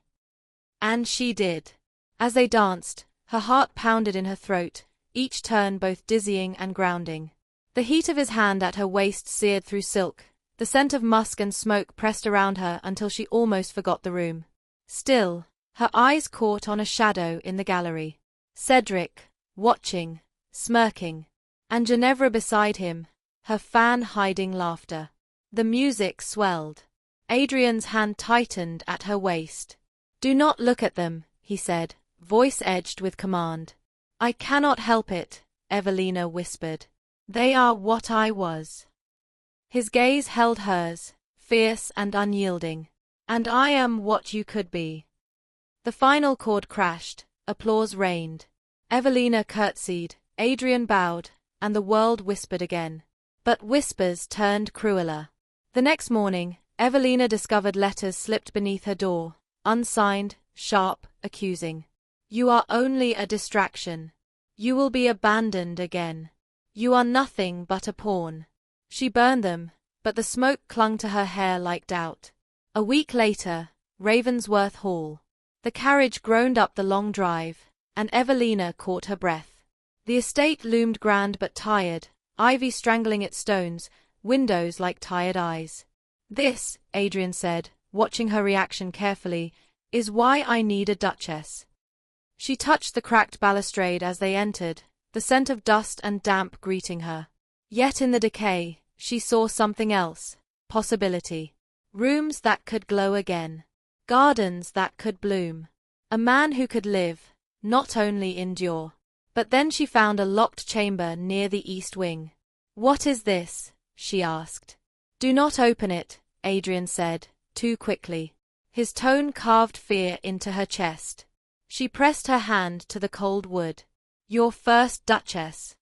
Speaker 1: And she did. As they danced, her heart pounded in her throat, each turn both dizzying and grounding. The heat of his hand at her waist seared through silk, the scent of musk and smoke pressed around her until she almost forgot the room. Still, her eyes caught on a shadow in the gallery. Cedric, watching, smirking, and Ginevra beside him, her fan hiding laughter. The music swelled. Adrian's hand tightened at her waist. "Do not look at them," he said, voice edged with command. "I cannot help it," Evelina whispered. "They are what I was." His gaze held hers, fierce and unyielding. "And I am what you could be." The final chord crashed, applause reigned. Evelina curtsied, Adrian bowed, and the world whispered again. But whispers turned crueler. The next morning, Evelina discovered letters slipped beneath her door, unsigned, sharp, accusing. You are only a distraction. You will be abandoned again. You are nothing but a pawn. She burned them, but the smoke clung to her hair like doubt. A week later, Ravensworth Hall. The carriage groaned up the long drive, and Evelina caught her breath. The estate loomed grand but tired, ivy strangling its stones, windows like tired eyes. This, Adrian said, watching her reaction carefully, is why I need a duchess. She touched the cracked balustrade as they entered, the scent of dust and damp greeting her. Yet in the decay, she saw something else, possibility. Rooms that could glow again. Gardens that could bloom. A man who could live, not only endure. But then she found a locked chamber near the east wing. What is this? She asked. Do not open it, Adrian said, too quickly. His tone carved fear into her chest. She pressed her hand to the cold wood. Your first duchess.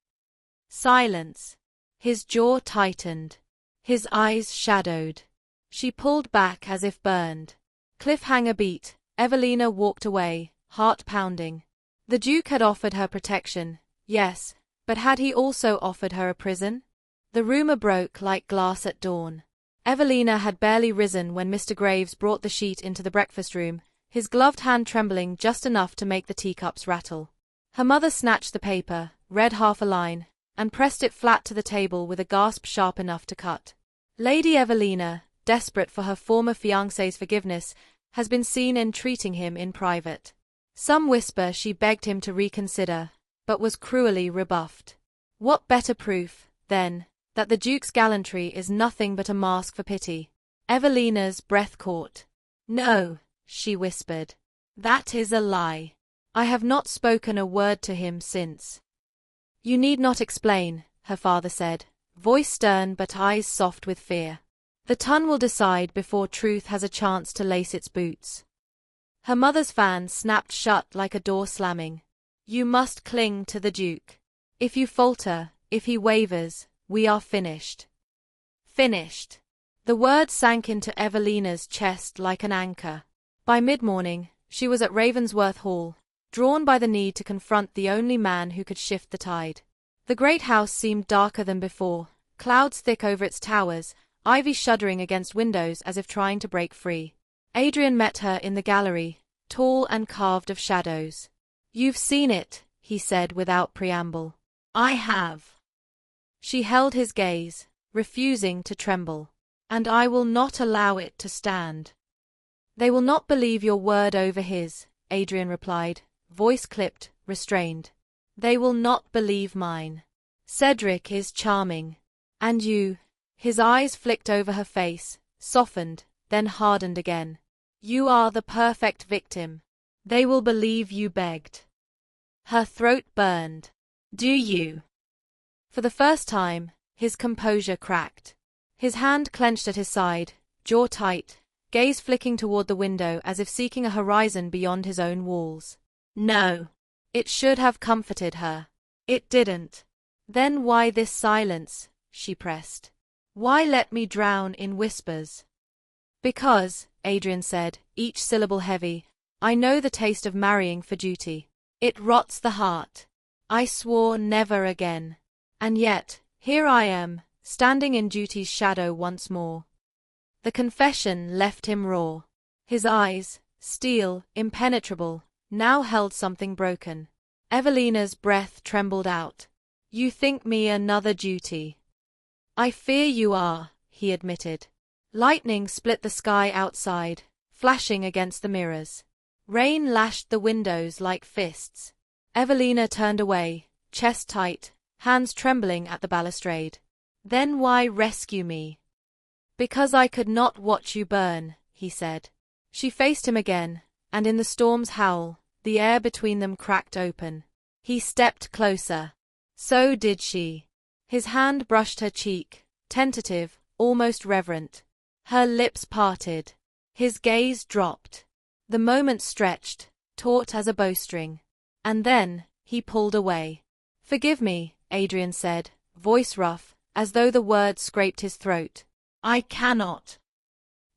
Speaker 1: Silence. His jaw tightened. His eyes shadowed. She pulled back as if burned. Cliffhanger beat. Evelina walked away, heart pounding. The Duke had offered her protection, yes, but had he also offered her a prison? The rumour broke like glass at dawn. Evelina had barely risen when Mr. Graves brought the sheet into the breakfast room, his gloved hand trembling just enough to make the teacups rattle. Her mother snatched the paper, read half a line, and pressed it flat to the table with a gasp sharp enough to cut. Lady Evelina, desperate for her former fiancé's forgiveness, has been seen entreating him in private. Some whisper she begged him to reconsider, but was cruelly rebuffed. What better proof, then, that the Duke's gallantry is nothing but a mask for pity? Evelina's breath caught. No, she whispered. That is a lie. I have not spoken a word to him since. You need not explain, her father said, voice stern but eyes soft with fear. The tongue will decide before truth has a chance to lace its boots. Her mother's fan snapped shut like a door slamming. You must cling to the Duke. If you falter, if he wavers, we are finished. Finished. The word sank into Evelina's chest like an anchor. By mid-morning, she was at Ravensworth Hall, drawn by the need to confront the only man who could shift the tide. The great house seemed darker than before, clouds thick over its towers, ivy shuddering against windows as if trying to break free. Adrian met her in the gallery, tall and carved of shadows. You've seen it, he said without preamble. I have. She held his gaze, refusing to tremble. And I will not allow it to stand. They will not believe your word over his, Adrian replied, voice clipped, restrained. They will not believe mine. Cedric is charming. And you? His eyes flicked over her face, softened, then hardened again. You are the perfect victim. They will believe you begged. Her throat burned. Do you? For the first time, his composure cracked. His hand clenched at his side, jaw tight, gaze flicking toward the window as if seeking a horizon beyond his own walls. No. It should have comforted her. It didn't. Then why this silence? She pressed. Why let me drown in whispers? Because, Adrian said, each syllable heavy, I know the taste of marrying for duty. It rots the heart. I swore never again. And yet, here I am, standing in duty's shadow once more. The confession left him raw. His eyes, steel, impenetrable, now held something broken. Evelina's breath trembled out. You think me another duty. I fear you are, he admitted. Lightning split the sky outside, flashing against the mirrors. Rain lashed the windows like fists. Evelina turned away, chest tight, hands trembling at the balustrade. Then why rescue me? Because I could not watch you burn, he said. She faced him again, and in the storm's howl, the air between them cracked open. He stepped closer. So did she. His hand brushed her cheek, tentative, almost reverent. Her lips parted. His gaze dropped. The moment stretched, taut as a bowstring. And then, he pulled away. Forgive me, Adrian said, voice rough, as though the word scraped his throat. I cannot.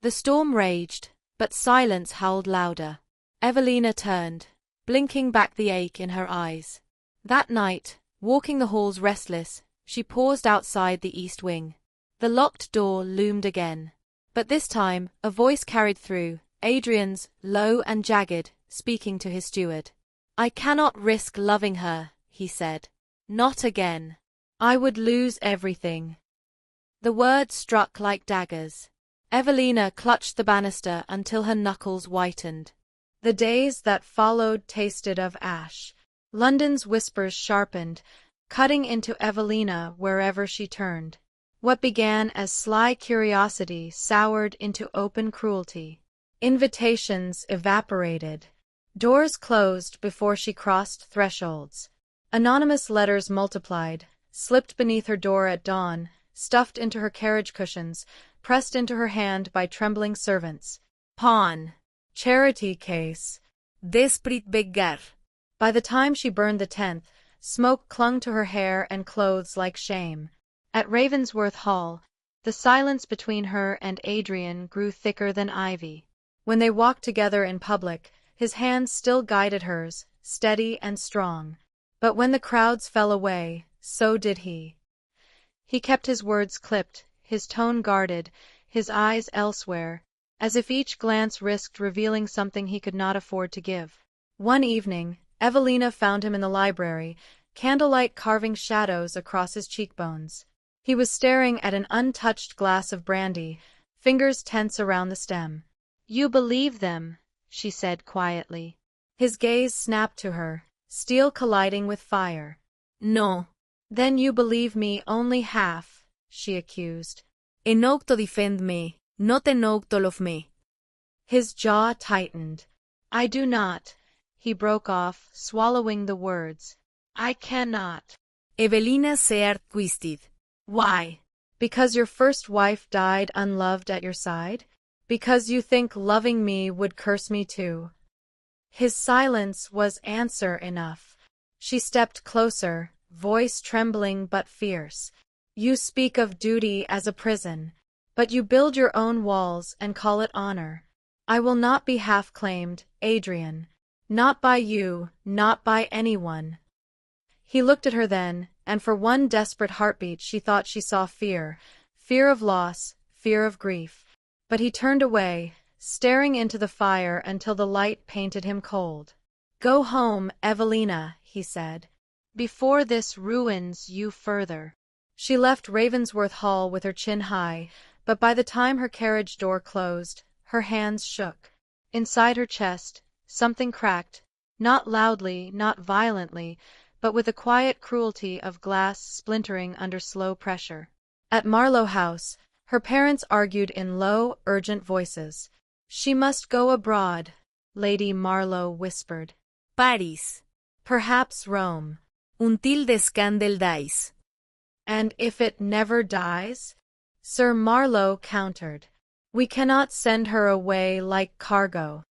Speaker 1: The storm raged, but silence howled louder. Evelina turned, blinking back the ache in her eyes. That night, walking the halls restless, she paused outside the east wing. The locked door loomed again. But this time, a voice carried through, Adrian's, low and jagged, speaking to his steward. I cannot risk loving her, he said. Not again. I would lose everything. The words struck like daggers. Evelina clutched the banister until her knuckles whitened. The days that followed tasted of ash. London's whispers sharpened, cutting into Evelina wherever she turned. What began as sly curiosity soured into open cruelty. Invitations evaporated. Doors closed before she crossed thresholds. Anonymous letters multiplied, slipped beneath her door at dawn, stuffed into her carriage cushions, pressed into her hand by trembling servants. Pawn. Charity case. Desprit begar. By the time she burned the 10th, smoke clung to her hair and clothes like shame. At Ravensworth Hall, the silence between her and Adrian grew thicker than ivy. When they walked together in public, his hand still guided hers, steady and strong. But when the crowds fell away, so did he. He kept his words clipped, his tone guarded, his eyes elsewhere, as if each glance risked revealing something he could not afford to give. One evening, Evelina found him in the library, candlelight carving shadows across his cheekbones. He was staring at an untouched glass of brandy, fingers tense around the stem. You believe them, she said quietly. His gaze snapped to her, steel colliding with fire. No. Then you believe me only half, she accused. Enough to defend me, not enough to love me. His jaw tightened. I do not. He broke off, swallowing the words. I cannot. Evelina seemed twisted. Why? Because your first wife died unloved at your side? Because you think loving me would curse me too? His silence was answer enough. She stepped closer, voice trembling but fierce. You speak of duty as a prison, but you build your own walls and call it honor. I will not be half-claimed, Adrian. Not by you, not by anyone. He looked at her then, and for one desperate heartbeat she thought she saw fear. Fear of loss, fear of grief. But he turned away, staring into the fire until the light painted him cold. Go home, Evelina, he said, before this ruins you further. She left Ravensworth Hall with her chin high, but by the time her carriage door closed, her hands shook. Inside her chest, something cracked, not loudly, not violently, but with the quiet cruelty of glass splintering under slow pressure. At Marlowe House, her parents argued in low, urgent voices. She must go abroad, Lady Marlowe whispered. Paris. Perhaps Rome. Until the scandal dies. And if it never dies? Sir Marlowe countered. We cannot send her away like cargo.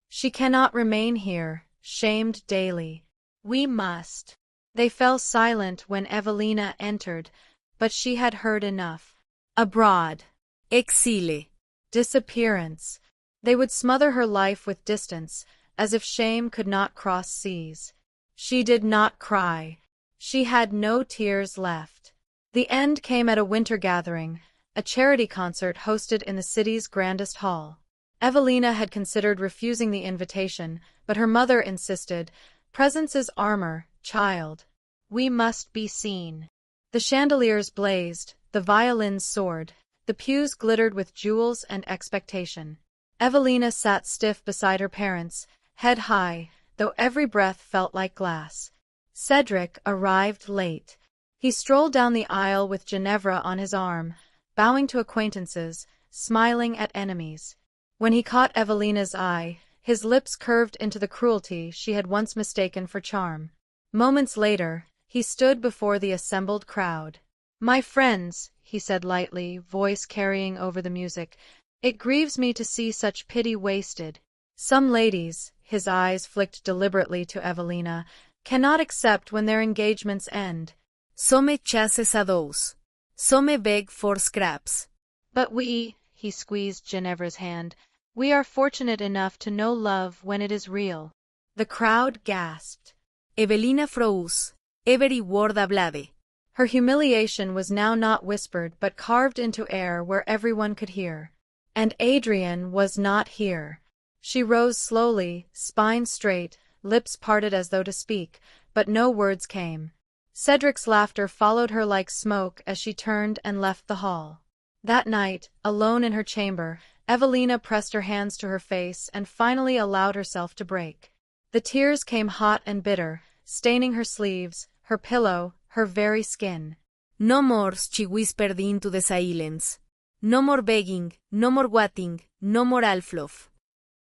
Speaker 1: She cannot remain here, shamed daily. We must. They fell silent when Evelina entered, but she had heard enough. Abroad. Exile. Disappearance. They would smother her life with distance, as if shame could not cross seas. She did not cry. She had no tears left. The end came at a winter gathering, a charity concert hosted in the city's grandest hall. Evelina had considered refusing the invitation, but her mother insisted, presence is armor, child. We must be seen. The chandeliers blazed, the violins soared, the pews glittered with jewels and expectation. Evelina sat stiff beside her parents, head high, though every breath felt like glass. Cedric arrived late. He strolled down the aisle with Ginevra on his arm, bowing to acquaintances, smiling at enemies. When he caught Evelina's eye, his lips curved into the cruelty she had once mistaken for charm. Moments later, he stood before the assembled crowd. My friends, he said lightly, voice carrying over the music, it grieves me to see such pity wasted. Some ladies, his eyes flicked deliberately to Evelina, cannot accept when their engagements end. Some chases a dos. Some beg for scraps. But he squeezed Ginevra's hand, we are fortunate enough to know love when it is real. The crowd gasped. Evelina froze. Every word hablade. Her humiliation was now not whispered but carved into air where everyone could hear. And Adrian was not here. She rose slowly, spine straight, lips parted as though to speak, but no words came. Cedric's laughter followed her like smoke as she turned and left the hall. That night, alone in her chamber, Evelina pressed her hands to her face and finally allowed herself to break. The tears came hot and bitter, staining her sleeves, her pillow, her very skin. No more, she whispered into the silence. No more begging, no more waiting, no more half-love.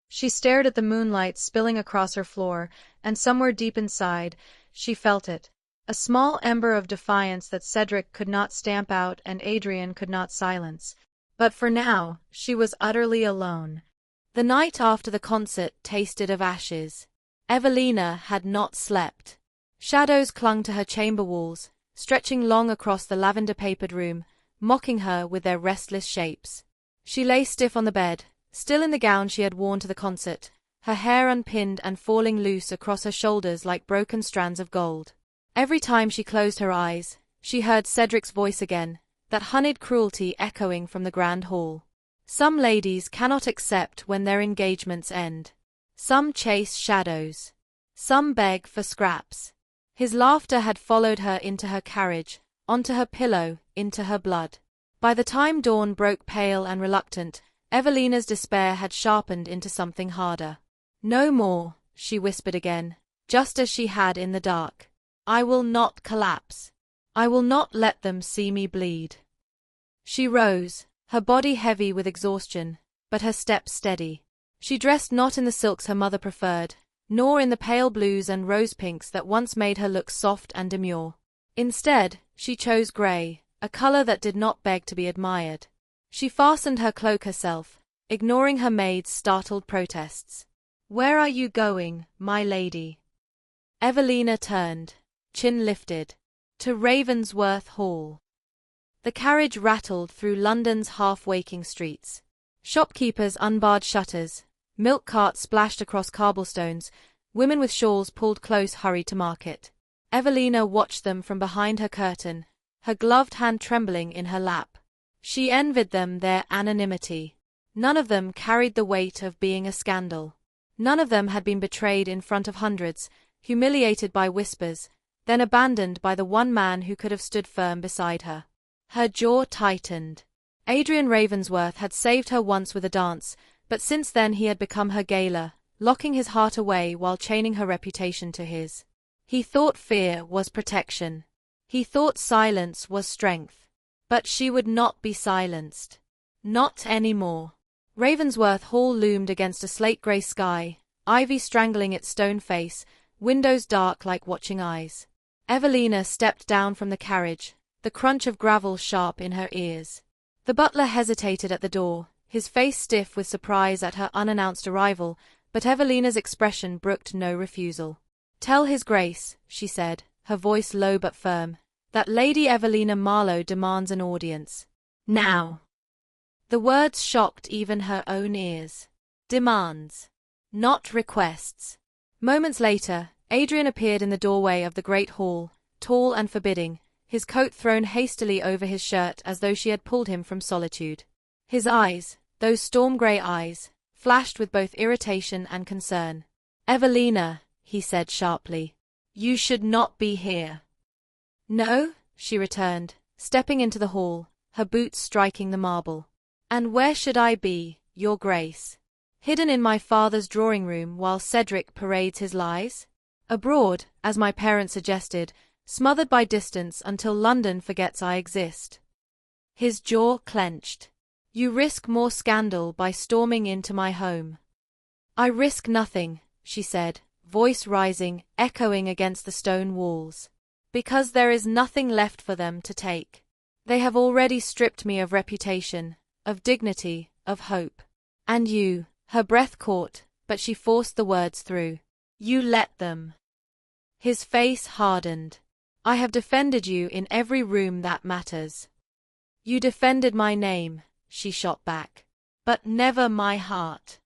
Speaker 1: She stared at the moonlight spilling across her floor, and somewhere deep inside, she felt it. A small ember of defiance that Cedric could not stamp out and Adrian could not silence. But for now, she was utterly alone. The night after the concert tasted of ashes. Evelina had not slept. Shadows clung to her chamber walls, stretching long across the lavender-papered room, mocking her with their restless shapes. She lay stiff on the bed, still in the gown she had worn to the concert, her hair unpinned and falling loose across her shoulders like broken strands of gold. Every time she closed her eyes, she heard Cedric's voice again, that honeyed cruelty echoing from the grand hall. Some ladies cannot accept when their engagements end. Some chase shadows. Some beg for scraps. His laughter had followed her into her carriage, onto her pillow, into her blood. By the time dawn broke pale and reluctant, Evelina's despair had sharpened into something harder. No more, she whispered again, just as she had in the dark. I will not collapse. I will not let them see me bleed. She rose, her body heavy with exhaustion, but her step steady. She dressed not in the silks her mother preferred, nor in the pale blues and rose pinks that once made her look soft and demure. Instead, she chose grey, a colour that did not beg to be admired. She fastened her cloak herself, ignoring her maid's startled protests. Where are you going, my lady? Evelina turned, chin lifted. To Ravensworth Hall. The carriage rattled through London's half-waking streets. Shopkeepers unbarred shutters, milk carts splashed across cobblestones, women with shawls pulled close hurried to market. Evelina watched them from behind her curtain, her gloved hand trembling in her lap. She envied them their anonymity. None of them carried the weight of being a scandal. None of them had been betrayed in front of hundreds, humiliated by whispers, then abandoned by the one man who could have stood firm beside her. Her jaw tightened. Adrian Ravensworth had saved her once with a dance, but since then he had become her gaoler, locking his heart away while chaining her reputation to his. He thought fear was protection. He thought silence was strength. But she would not be silenced. Not anymore. Ravensworth Hall loomed against a slate-grey sky, ivy strangling its stone face, windows dark like watching eyes. Evelina stepped down from the carriage, the crunch of gravel sharp in her ears. The butler hesitated at the door, his face stiff with surprise at her unannounced arrival, but Evelina's expression brooked no refusal. Tell his grace, she said, her voice low but firm, that Lady Evelina Marlowe demands an audience. Now. The words shocked even her own ears. Demands. Not requests. Moments later, Adrian appeared in the doorway of the great hall, tall and forbidding, his coat thrown hastily over his shirt as though she had pulled him from solitude. His eyes, those storm-grey eyes, flashed with both irritation and concern. Evelina, he said sharply, you should not be here. No, she returned, stepping into the hall, her boots striking the marble. And where should I be, your grace? Hidden in my father's drawing-room while Cedric parades his lies? Abroad, as my parents suggested, smothered by distance until London forgets I exist. His jaw clenched. You risk more scandal by storming into my home. I risk nothing, she said, voice rising, echoing against the stone walls. Because there is nothing left for them to take. They have already stripped me of reputation, of dignity, of hope. And you, her breath caught, but she forced the words through. You let them. His face hardened. I have defended you in every room that matters. You defended my name, she shot back. But never my heart.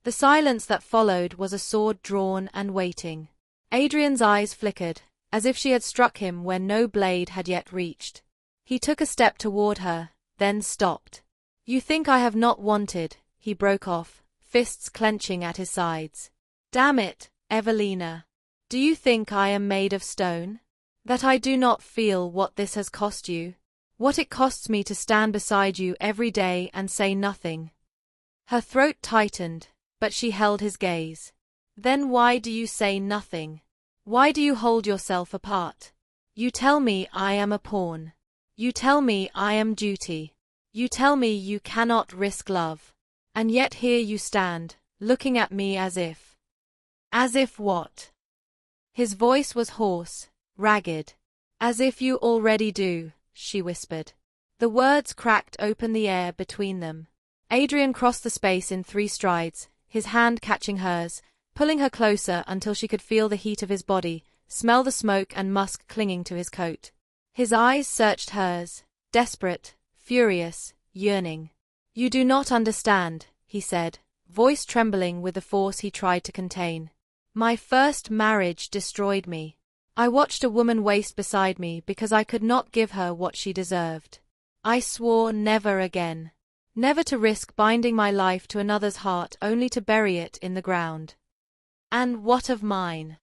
Speaker 1: The silence that followed was a sword drawn and waiting. Adrian's eyes flickered, as if she had struck him where no blade had yet reached. He took a step toward her, then stopped. You think I have not wanted, he broke off, fists clenching at his sides. Damn it, Evelina. Do you think I am made of stone? That I do not feel what this has cost you? What it costs me to stand beside you every day and say nothing? Her throat tightened, but she held his gaze. Then why do you say nothing? Why do you hold yourself apart? You tell me I am a pawn. You tell me I am duty. You tell me you cannot risk love. And yet here you stand, looking at me as if. As if what? His voice was hoarse, ragged. As if you already do, she whispered. The words cracked open the air between them. Adrian crossed the space in 3 strides, his hand catching hers, pulling her closer until she could feel the heat of his body, smell the smoke and musk clinging to his coat. His eyes searched hers, desperate, furious, yearning. You do not understand, he said, voice trembling with the force he tried to contain. My first marriage destroyed me. I watched a woman waste beside me because I could not give her what she deserved. I swore never again. Never to risk binding my life to another's heart only to bury it in the ground. And what of mine?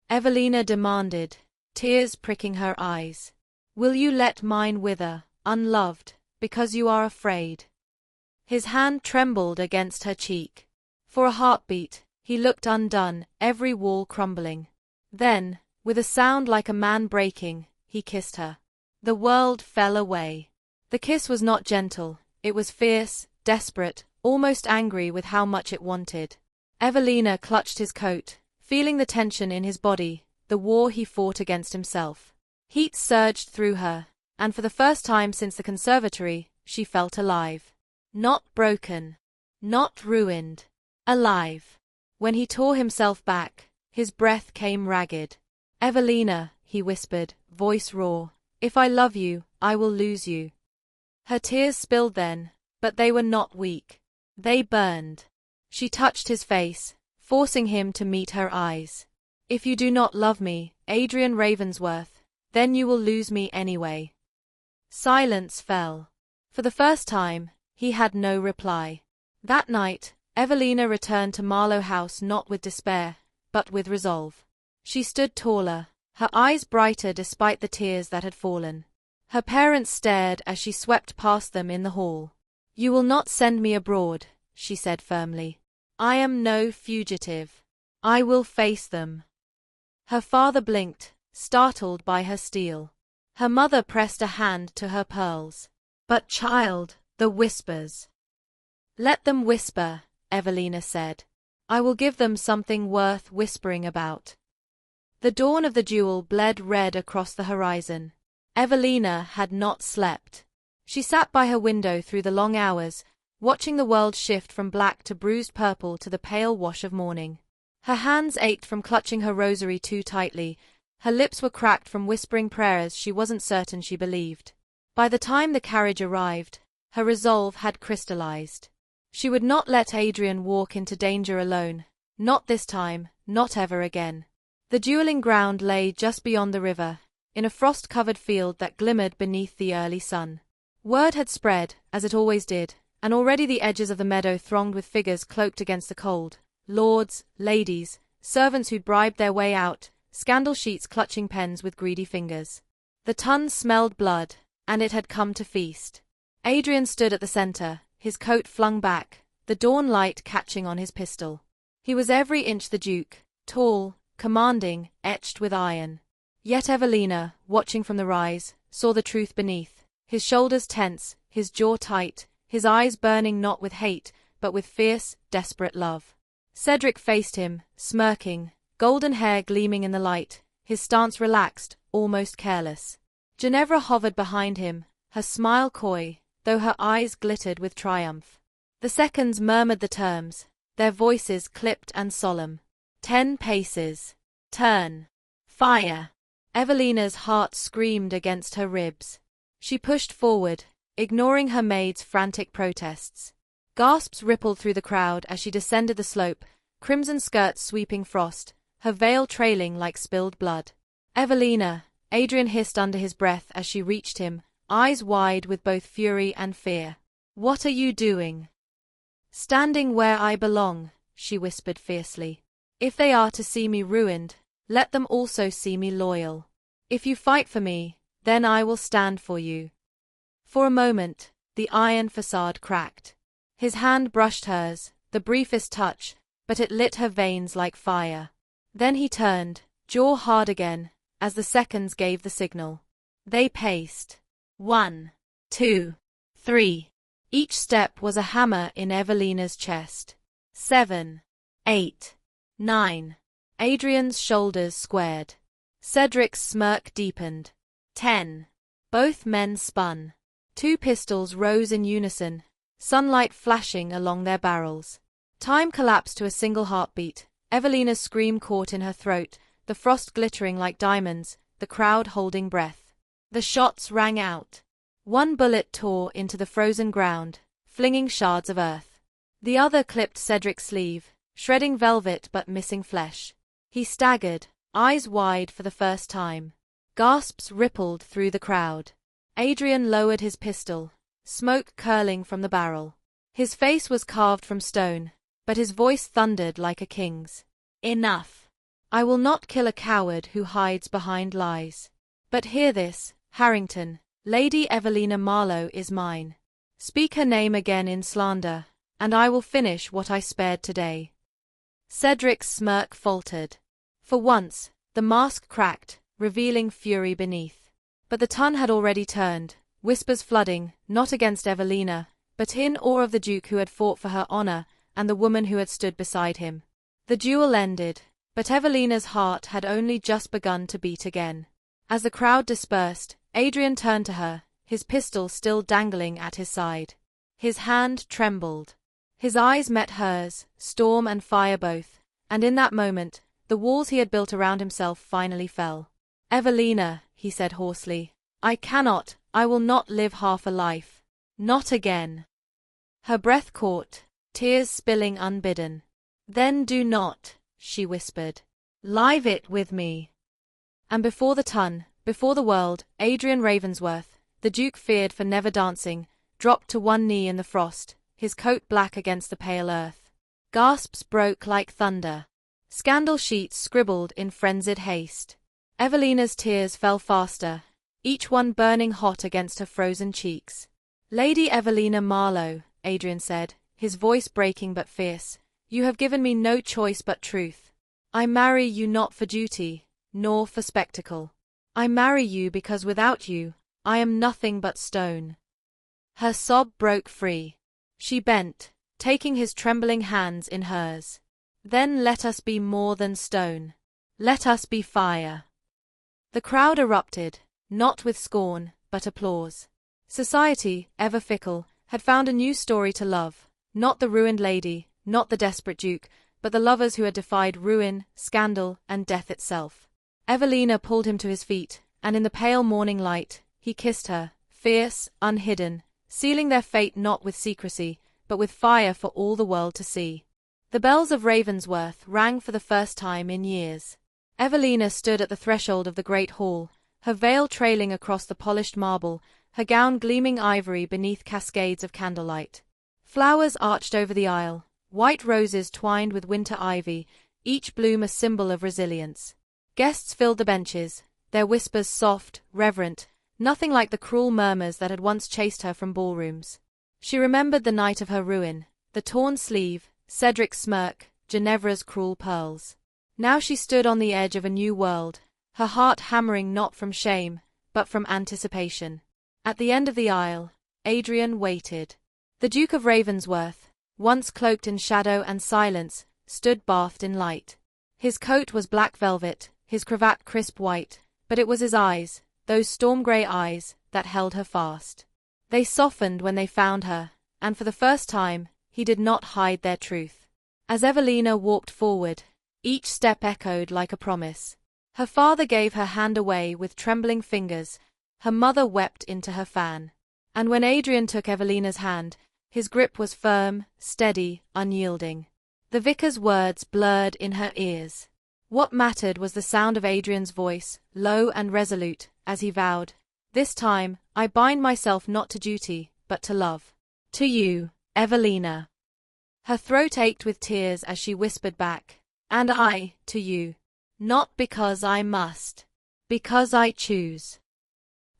Speaker 1: Evelina demanded, tears pricking her eyes. Will you let mine wither, unloved, because you are afraid? His hand trembled against her cheek. For a heartbeat, he looked undone, every wall crumbling. Then, with a sound like a man breaking, he kissed her. The world fell away. The kiss was not gentle, it was fierce, desperate, almost angry with how much it wanted. Evelina clutched his coat, feeling the tension in his body, the war he fought against himself. Heat surged through her, and for the first time since the conservatory, she felt alive. Not broken. Not ruined. Alive. When he tore himself back, his breath came ragged. Evelina, he whispered, voice raw, if I love you, I will lose you. Her tears spilled then, but they were not weak. They burned. She touched his face, forcing him to meet her eyes. If you do not love me, Adrian Ravensworth, then you will lose me anyway. Silence fell. For the first time, he had no reply. That night, Evelina returned to Marlowe House not with despair, but with resolve. She stood taller, her eyes brighter despite the tears that had fallen. Her parents stared as she swept past them in the hall. You will not send me abroad, she said firmly. I am no fugitive. I will face them. Her father blinked, startled by her steel. Her mother pressed a hand to her pearls. But child, the whispers. Let them whisper, Evelina said. I will give them something worth whispering about. The dawn of the duel bled red across the horizon. Evelina had not slept. She sat by her window through the long hours, watching the world shift from black to bruised purple to the pale wash of morning. Her hands ached from clutching her rosary too tightly, her lips were cracked from whispering prayers she wasn't certain she believed. By the time the carriage arrived, her resolve had crystallized. She would not let Adrian walk into danger alone, not this time, not ever again. The dueling ground lay just beyond the river, in a frost-covered field that glimmered beneath the early sun. Word had spread, as it always did, and already the edges of the meadow thronged with figures cloaked against the cold. Lords, ladies, servants who'd bribed their way out, scandal sheets clutching pens with greedy fingers. The tun smelled blood, and it had come to feast. Adrian stood at the center, his coat flung back, the dawn light catching on his pistol. He was every inch the Duke, tall, commanding, etched with iron. Yet Evelina, watching from the rise, saw the truth beneath, his shoulders tense, his jaw tight, his eyes burning not with hate, but with fierce, desperate love. Cedric faced him, smirking, golden hair gleaming in the light, his stance relaxed, almost careless. Ginevra hovered behind him, her smile coy, though her eyes glittered with triumph. The seconds murmured the terms, their voices clipped and solemn. 10 paces. Turn. Fire. Evelina's heart screamed against her ribs. She pushed forward, ignoring her maid's frantic protests. Gasps rippled through the crowd as she descended the slope, crimson skirts sweeping frost, her veil trailing like spilled blood. "Evelina," Adrian hissed under his breath as she reached him, eyes wide with both fury and fear. "What are you doing?" "Standing where I belong," she whispered fiercely. "If they are to see me ruined, let them also see me loyal. If you fight for me, then I will stand for you." For a moment, the iron facade cracked. His hand brushed hers, the briefest touch, but it lit her veins like fire. Then he turned, jaw hard again, as the seconds gave the signal. They paced. 1, 2, 3. Each step was a hammer in Evelina's chest. 7, 8, 9. Adrian's shoulders squared. Cedric's smirk deepened. 10. Both men spun. 2 pistols rose in unison, sunlight flashing along their barrels. Time collapsed to a single heartbeat. Evelina's scream caught in her throat, the frost glittering like diamonds, the crowd holding breath. The shots rang out. One bullet tore into the frozen ground, flinging shards of earth. The other clipped Cedric's sleeve, shredding velvet but missing flesh. He staggered, eyes wide for the first time. Gasps rippled through the crowd. Adrian lowered his pistol, smoke curling from the barrel. His face was carved from stone, but his voice thundered like a king's. "Enough! I will not kill a coward who hides behind lies. But hear this, Harrington, Lady Evelina Marlowe is mine. Speak her name again in slander, and I will finish what I spared today." Cedric's smirk faltered. For once, the mask cracked, revealing fury beneath. But the tun had already turned, whispers flooding, not against Evelina, but in awe of the Duke who had fought for her honor and the woman who had stood beside him. The duel ended, but Evelina's heart had only just begun to beat again. As the crowd dispersed, Adrian turned to her, his pistol still dangling at his side. His hand trembled. His eyes met hers, storm and fire both, and in that moment, the walls he had built around himself finally fell. "Evelina," he said hoarsely, I will not live half a life. Not again." Her breath caught, tears spilling unbidden. "Then do not," she whispered. "Live it with me." And before the tun, before the world, Adrian Ravensworth, the Duke feared for never dancing, dropped to one knee in the frost, his coat black against the pale earth. Gasps broke like thunder. Scandal sheets scribbled in frenzied haste. Evelina's tears fell faster, each one burning hot against her frozen cheeks. "Lady Evelina Marlowe," Adrian said, his voice breaking but fierce, "you have given me no choice but truth. I marry you not for duty, nor for spectacle. I marry you because without you, I am nothing but stone." Her sob broke free. She bent, taking his trembling hands in hers. "Then let us be more than stone. Let us be fire." The crowd erupted, not with scorn, but applause. Society, ever fickle, had found a new story to love, not the ruined lady, not the desperate Duke, but the lovers who had defied ruin, scandal, and death itself. Evelina pulled him to his feet, and in the pale morning light, he kissed her, fierce, unhidden, sealing their fate not with secrecy, but with fire for all the world to see. The bells of Ravensworth rang for the first time in years. Evelina stood at the threshold of the great hall, her veil trailing across the polished marble, her gown gleaming ivory beneath cascades of candlelight. Flowers arched over the aisle, white roses twined with winter ivy, each bloom a symbol of resilience. Guests filled the benches, their whispers soft, reverent, nothing like the cruel murmurs that had once chased her from ballrooms. She remembered the night of her ruin, the torn sleeve, Cedric's smirk, Ginevra's cruel pearls. Now she stood on the edge of a new world, her heart hammering not from shame, but from anticipation. At the end of the aisle, Adrian waited. The Duke of Ravensworth, once cloaked in shadow and silence, stood bathed in light. His coat was black velvet, his cravat crisp white, but it was his eyes, those storm-grey eyes, that held her fast. They softened when they found her, and for the first time, he did not hide their truth. As Evelina walked forward, each step echoed like a promise. Her father gave her hand away with trembling fingers, her mother wept into her fan. And when Adrian took Evelina's hand, his grip was firm, steady, unyielding. The vicar's words blurred in her ears. What mattered was the sound of Adrian's voice, low and resolute, as he vowed, "This time, I bind myself not to duty, but to love. To you, Evelina." Her throat ached with tears as she whispered back, "And I, to you. Not because I must. Because I choose."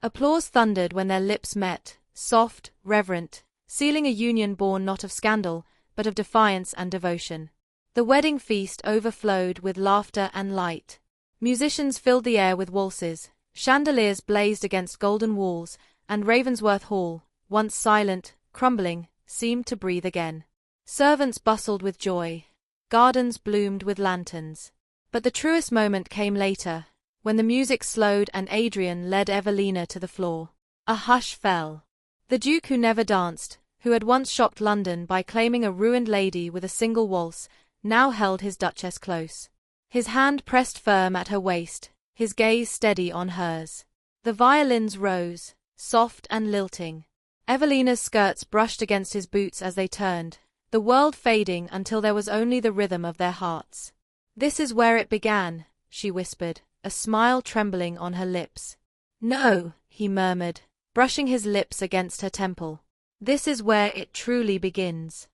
Speaker 1: Applause thundered when their lips met, soft, reverent, sealing a union born not of scandal, but of defiance and devotion. The wedding feast overflowed with laughter and light. Musicians filled the air with waltzes, chandeliers blazed against golden walls, and Ravensworth Hall, once silent, crumbling, seemed to breathe again. Servants bustled with joy. Gardens bloomed with lanterns. But the truest moment came later, when the music slowed and Adrian led Evelina to the floor. A hush fell. The Duke who never danced, who had once shocked London by claiming a ruined lady with a single waltz, now held his Duchess close. His hand pressed firm at her waist, his gaze steady on hers. The violins rose, soft and lilting. Evelina's skirts brushed against his boots as they turned, the world fading until there was only the rhythm of their hearts. "This is where it began," she whispered, a smile trembling on her lips. "No," he murmured, brushing his lips against her temple. "This is where it truly begins."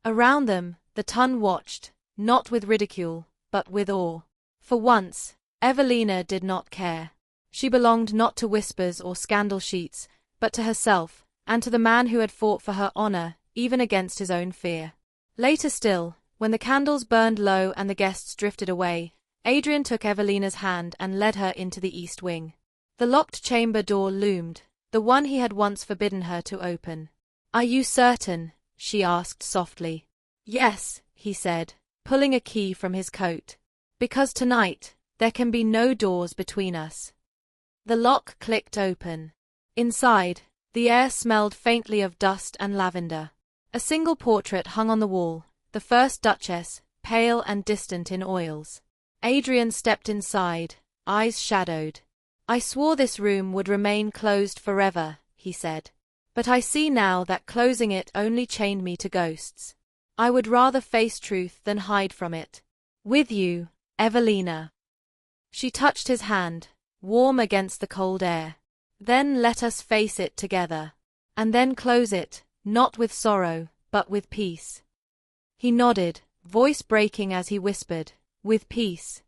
Speaker 1: Around them, the ton watched, not with ridicule, but with awe. For once, Evelina did not care. She belonged not to whispers or scandal sheets, but to herself, and to the man who had fought for her honor, even against his own fear. Later still, when the candles burned low and the guests drifted away, Adrian took Evelina's hand and led her into the east wing. The locked chamber door loomed, the one he had once forbidden her to open. "Are you certain?" she asked softly. "Yes," he said, pulling a key from his coat. "Because tonight, there can be no doors between us." The lock clicked open. Inside, the air smelled faintly of dust and lavender. A single portrait hung on the wall, the first Duchess, pale and distant in oils. Adrian stepped inside, eyes shadowed. "I swore this room would remain closed forever," he said. "But I see now that closing it only chained me to ghosts. I would rather face truth than hide from it. With you, Evelina." She touched his hand, warm against the cold air. "Then let us face it together. And then close it, not with sorrow, but with peace." He nodded, voice breaking as he whispered, "With peace."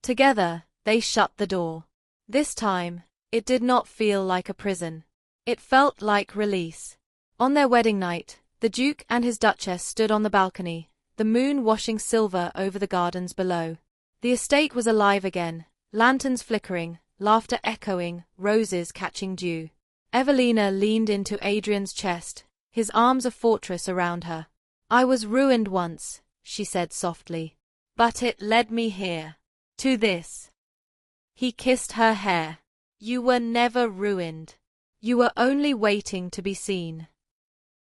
Speaker 1: Together, they shut the door. This time, it did not feel like a prison. It felt like release. On their wedding night, the Duke and his Duchess stood on the balcony, the moon washing silver over the gardens below. The estate was alive again, lanterns flickering, laughter echoing, roses catching dew. Evelina leaned into Adrian's chest, his arms a fortress around her. "I was ruined once," she said softly. "But it led me here. To this." He kissed her hair. "You were never ruined. You were only waiting to be seen."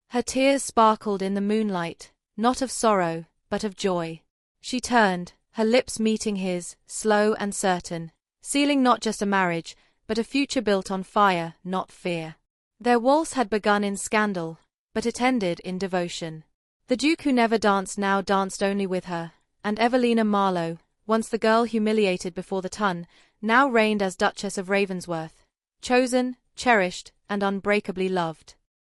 Speaker 1: Her tears sparkled in the moonlight, not of sorrow, but of joy. She turned, her lips meeting his, slow and certain, sealing not just a marriage, but a future built on fire, not fear. Their waltz had begun in scandal, but it ended in devotion. The Duke who never danced now danced only with her, and Evelina Marlowe, once the girl humiliated before the ton, now reigned as Duchess of Ravensworth, chosen, cherished, and unbreakably loved.